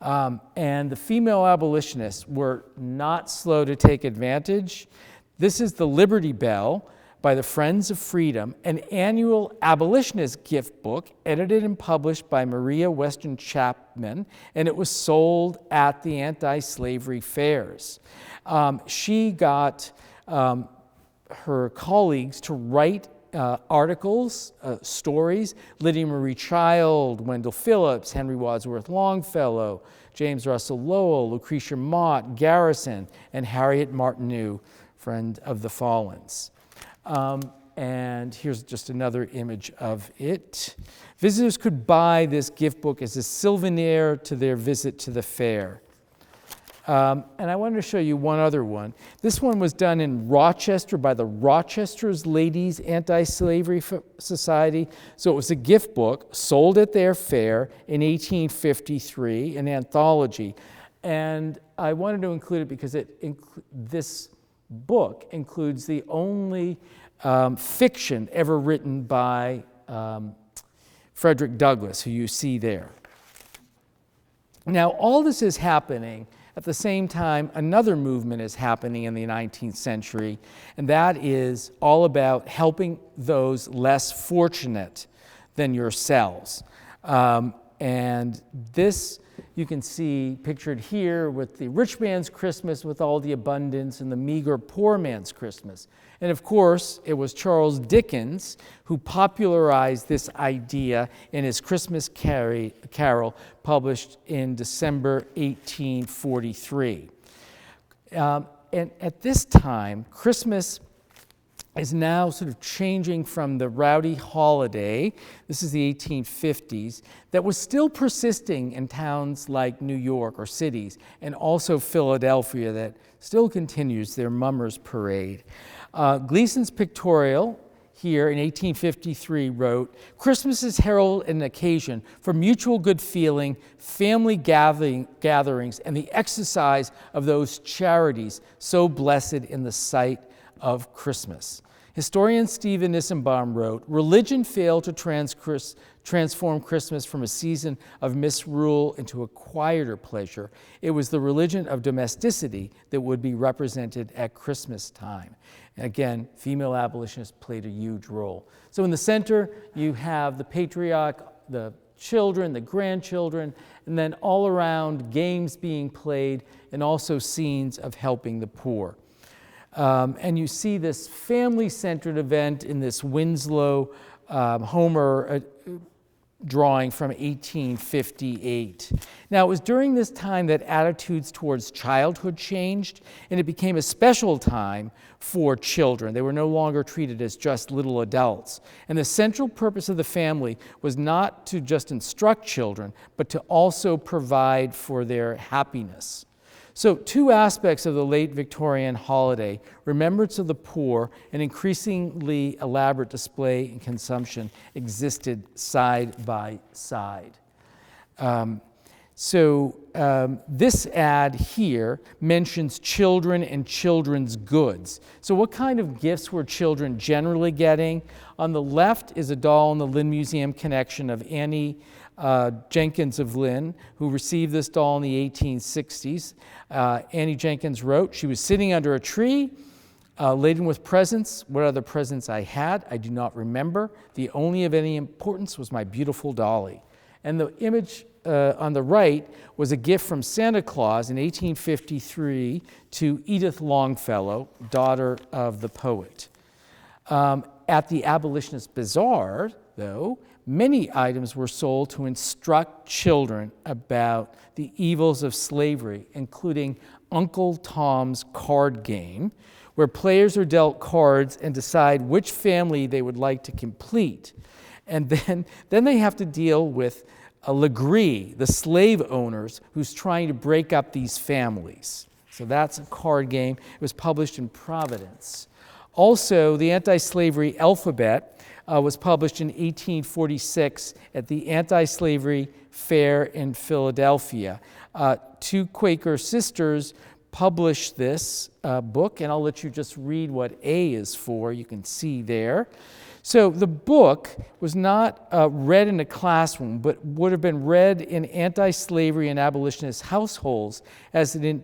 And the female abolitionists were not slow to take advantage. This is the Liberty Bell by the Friends of Freedom, an annual abolitionist gift book edited and published by Maria Weston Chapman, and it was sold at the anti-slavery fairs. She got her colleagues to write articles, stories. Lydia Marie Child, Wendell Phillips, Henry Wadsworth Longfellow, James Russell Lowell, Lucretia Mott, Garrison, and Harriet Martineau, friend of the Fallens. And here's just another image of it. Visitors could buy this gift book as a souvenir to their visit to the fair. And I wanted to show you one other one. This one was done in Rochester by the Rochester's Ladies Anti-Slavery Society. So it was a gift book sold at their fair in 1853, an anthology. And I wanted to include it because this book includes the only fiction ever written by Frederick Douglass, who you see there. Now, all this is happening at the same time. Another movement is happening in the 19th century, and that is all about helping those less fortunate than yourselves. And this you can see pictured here with the rich man's Christmas with all the abundance and the meager poor man's Christmas. And of course, it was Charles Dickens who popularized this idea in his Christmas Carol, published in December 1843. And at this time, Christmas is now sort of changing from the rowdy holiday, this is the 1850s, that was still persisting in towns like New York or cities, and also Philadelphia that still continues their Mummers Parade. Gleason's pictorial here in 1853 wrote, "Christmas herald an occasion for mutual good feeling, family gatherings, and the exercise of those charities so blessed in the sight of Christmas." Historian Stephen Nissenbaum wrote, "Religion failed to transform Christmas from a season of misrule into a quieter pleasure. It was the religion of domesticity that would be represented at Christmas time." And again, female abolitionists played a huge role. So in the center, you have the patriarch, the children, the grandchildren, and then all around games being played, and also scenes of helping the poor. And you see this family-centered event in this Winslow Homer drawing from 1858. Now, it was during this time that attitudes towards childhood changed, and it became a special time for children. They were no longer treated as just little adults. And the central purpose of the family was not to just instruct children, but to also provide for their happiness. So, two aspects of the late Victorian holiday, remembrance of the poor and increasingly elaborate display and consumption, existed side by side. This ad here mentions children and children's goods. So what kind of gifts were children generally getting? On the left is a doll in the Lynn Museum collection of Annie Jenkins of Lynn, who received this doll in the 1860s. Annie Jenkins wrote, "She was sitting under a tree, laden with presents. What other presents I had, I do not remember. The only of any importance was my beautiful dolly." And the image on the right was a gift from Santa Claus in 1853 to Edith Longfellow, daughter of the poet. At the Abolitionist Bazaar, though, many items were sold to instruct children about the evils of slavery, including Uncle Tom's Card Game, where players are dealt cards and decide which family they would like to complete. And then they have to deal with Legree, the slave owners, who's trying to break up these families. So that's a card game. It was published in Providence. Also, the anti-slavery alphabet was published in 1846 at the Anti-Slavery Fair in Philadelphia. Two Quaker sisters published this book, and I'll let you just read what A is for. You can see there. So the book was not read in a classroom, but would have been read in anti-slavery and abolitionist households as an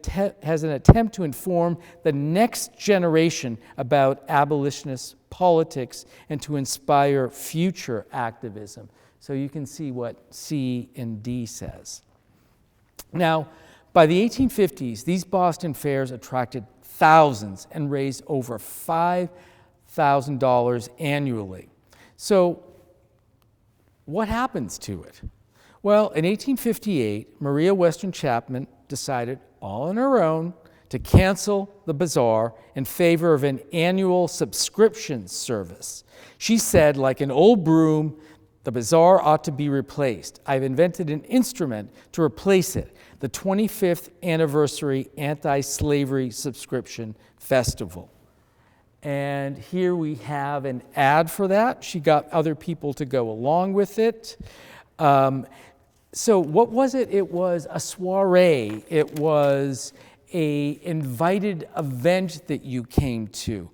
attempt to inform the next generation about abolitionist politics and to inspire future activism. So you can see what C and D says. Now, by the 1850s, these Boston fairs attracted thousands and raised over $5,000 annually. So what happens to it? Well, in 1858, Maria Western Chapman decided all on her own to cancel the bazaar in favor of an annual subscription service. She said, like an old broom, the bazaar ought to be replaced. I've invented an instrument to replace it, the 25th anniversary anti-slavery subscription festival. And here we have an ad for that. She got other people to go along with it. So what was it? It was a soiree. It was an invited event that you came to.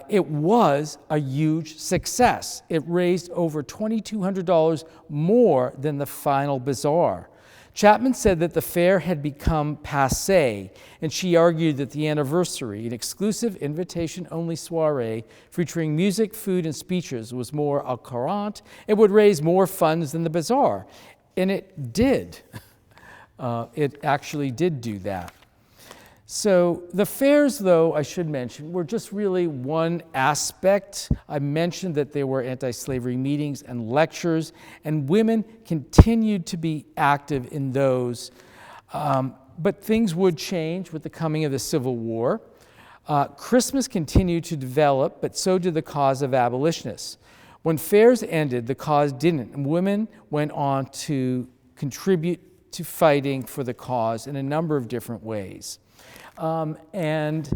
It was a huge success. It raised over $2,200 more than the final bazaar. Chapman said that the fair had become passé, and she argued that the anniversary, an exclusive invitation-only soiree featuring music, food, and speeches, was more au courant. It would raise more funds than the bazaar. And it did. It actually did do that. So the fairs, though, I should mention, were just really one aspect. I mentioned that there were anti-slavery meetings and lectures, and women continued to be active in those. But things would change with the coming of the Civil War. Christmas continued to develop, but so did the cause of abolitionists. When fairs ended, the cause didn't, and women went on to contribute to fighting for the cause in a number of different ways. And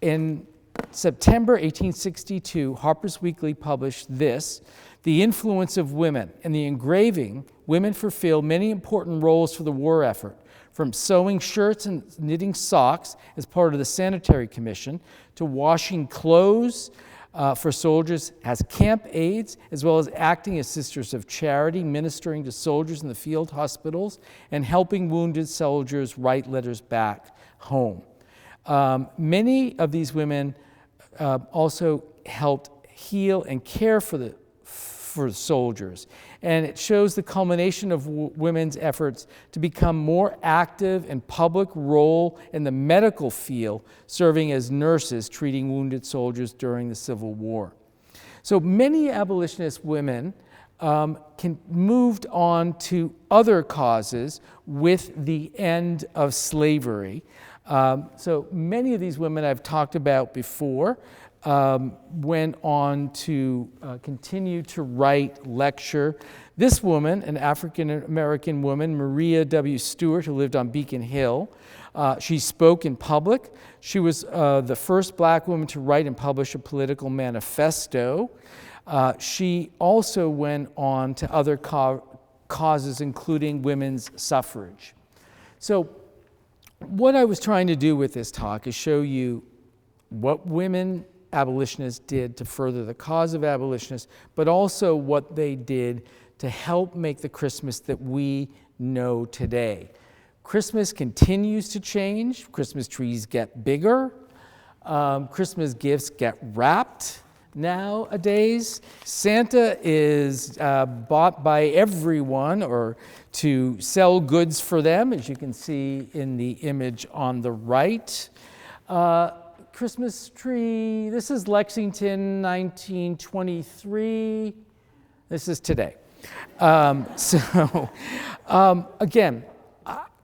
in September 1862, Harper's Weekly published this, The Influence of Women. In the engraving, women fulfilled many important roles for the war effort, from sewing shirts and knitting socks as part of the Sanitary Commission, to washing clothes for soldiers as camp aides, as well as acting as sisters of charity, ministering to soldiers in the field hospitals, and helping wounded soldiers write letters back home. Many of these women also helped heal and care for soldiers. And it shows the culmination of women's efforts to become more active in public role in the medical field, serving as nurses treating wounded soldiers during the Civil War. So many abolitionist women moved on to other causes with the end of slavery. So many of these women I've talked about before went on to continue to write, lecture. This woman, an African-American woman, Maria W. Stewart, who lived on Beacon Hill, she spoke in public. She was the first black woman to write and publish a political manifesto. She also went on to other causes, including women's suffrage. So what I was trying to do with this talk is show you what women abolitionists did to further the cause of abolitionists, but also what they did to help make the Christmas that we know today. Christmas continues to change. Christmas trees get bigger. Christmas gifts get wrapped nowadays. Santa is bought by everyone or to sell goods for them, as you can see in the image on the right. Christmas tree, this is Lexington, 1923. This is today. Again,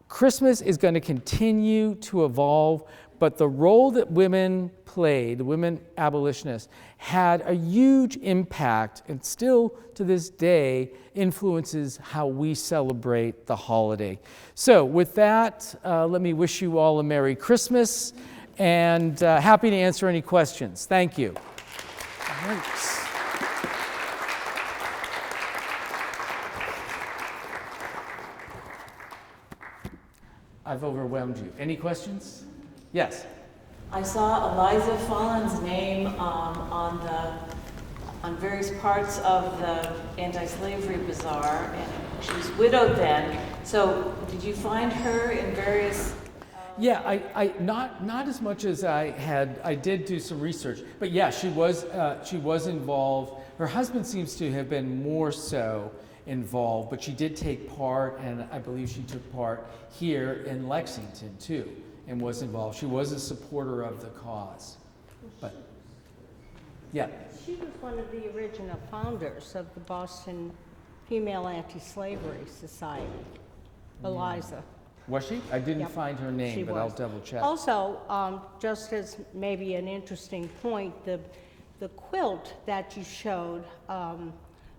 Christmas is going to continue to evolve, but the role that women played, the women abolitionists, had a huge impact and still to this day influences how we celebrate the holiday. So with that, let me wish you all a Merry Christmas and happy to answer any questions. Thank you. All right. I've overwhelmed you. Any questions? Yes. I saw Eliza Fallen's name on various parts of the anti-slavery bazaar, and she was widowed then. So did you find her in various? Yeah, I not as much as I had. I did do some research, but yeah, she was involved. Her husband seems to have been more so involved, but she did take part, and I believe she took part here in Lexington too, and was involved. She was a supporter of the cause. But yeah. She was one of the original founders of the Boston Female Anti-Slavery Society, Eliza. Was she? I didn't Yep. find her name, She but was. I'll double check. Also, just as maybe an interesting point, the quilt that you showed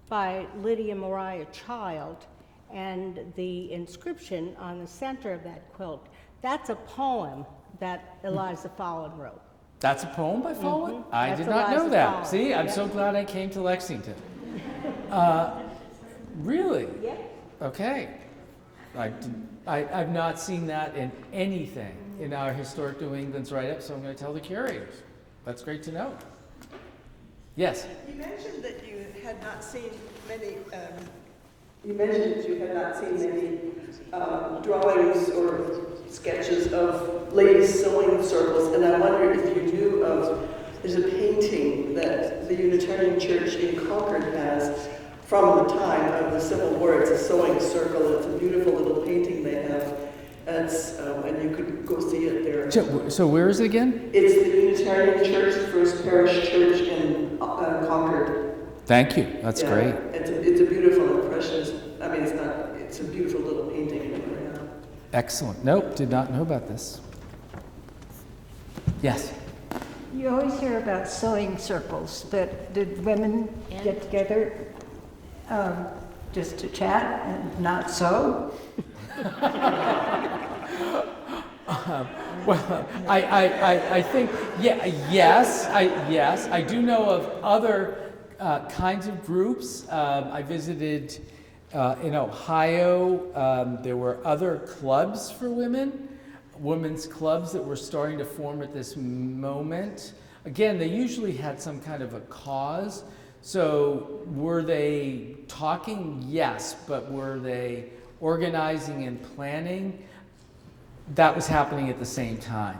by Lydia Mariah Child and the inscription on the center of that quilt, that's a poem that Eliza Fallen wrote. That's a poem by Fallen? Mhm. I That's did not know Eliza that. Fallen. See, I'm Yep. so glad I came to Lexington. Really? Yep. Okay. I've not seen that in anything in our Historic New England's write-up, so I'm going to tell the curators. That's great to know. Yes? You mentioned that you had not seen many, drawings or sketches of ladies sewing circles, and I wonder if you knew of, there's a painting that the Unitarian Church in Concord has from the time of the Civil War. It's a sewing circle. It's a beautiful little painting they have. And you could go see it there. So where is it again? It's the Unitarian Church, the First Parish Church in Concord. Thank you. That's Yeah, great. It's a beautiful impressionist. I mean, it's a beautiful little painting. Yeah. Excellent. Nope, did not know about this. Yes? You always hear about sewing circles, but did women get together just to chat and not sew? Well, I think, yes, I do know of other kinds of groups. I visited in Ohio. There were other clubs for women, women's clubs that were starting to form at this moment. Again, they usually had some kind of a cause. So were they talking? Yes, but were they organizing and planning? That was happening at the same time.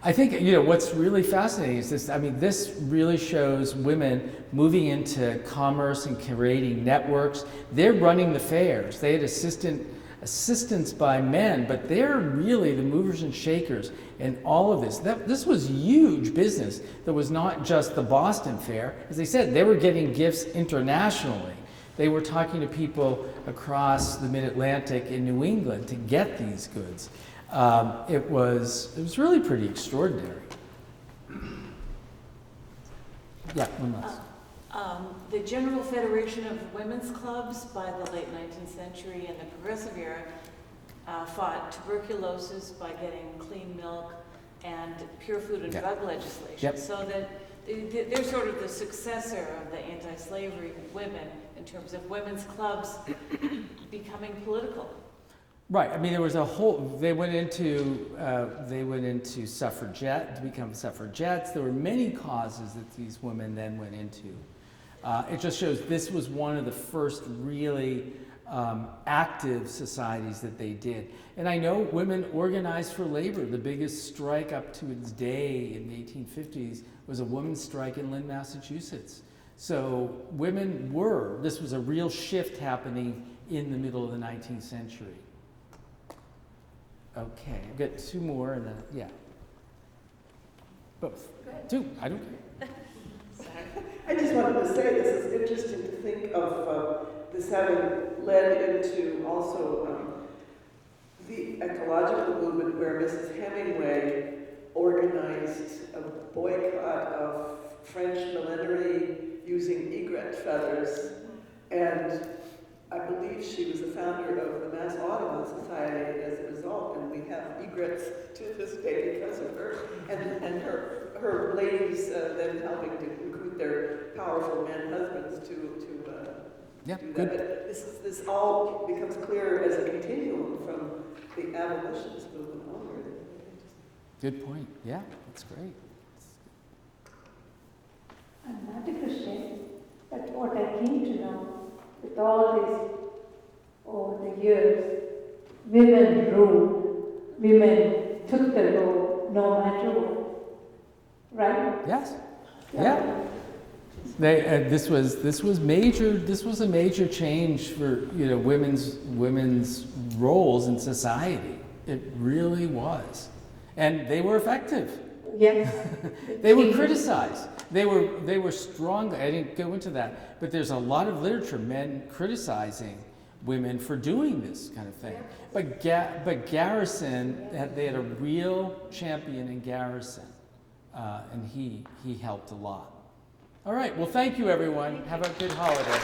I think, what's really fascinating is this, this really shows women moving into commerce and creating networks. They're running the fairs. They had assistant assistance by men, but they're really the movers and shakers in all of this. This was huge business. That was not just the Boston Fair. As they said, they were getting gifts internationally. They were talking to people across the mid-Atlantic in New England to get these goods. It was really pretty extraordinary. Yeah, one last. The General Federation of Women's Clubs by the late 19th century and the Progressive era fought tuberculosis by getting clean milk and pure food and drug legislation. Yep. So that they're sort of the successor of the anti-slavery women in terms of women's clubs becoming political. Right. I mean, there was a whole. They went into suffragette to become suffragettes. There were many causes that these women then went into. It just shows this was one of the first really active societies that they did. And I know women organized for labor. The biggest strike up to its day in the 1850s was a women's strike in Lynn, Massachusetts. So women this was a real shift happening in the middle of the 19th century. Okay, I've got two more and then, yeah. Both. Two, I don't care. I just wanted to say this is interesting to think of this having led into also the ecological movement where Mrs. Hemingway organized a boycott of French millinery using egret feathers, and I believe she was the founder of the Mass Audubon Society as a result, and we have egrets to this day because of her, and her ladies then helping to recruit their powerful men husbands to do that. Good. But this all becomes clear as a continuum from the abolitionist movement onward. Good point. Yeah, that's great. I'm not a Christian, but what I came to know with all this over the years, women ruled, women took the road no matter what, right? Yes. Yeah. This was major. This was a major change for women's roles in society. It really was, and they were effective. Yes. They were criticized. They were strong. I didn't go into that, but there's a lot of literature, men criticizing women for doing this kind of thing. But Garrison, they had a real champion in Garrison, and he helped a lot. All right. Well, thank you, everyone. Have a good holiday.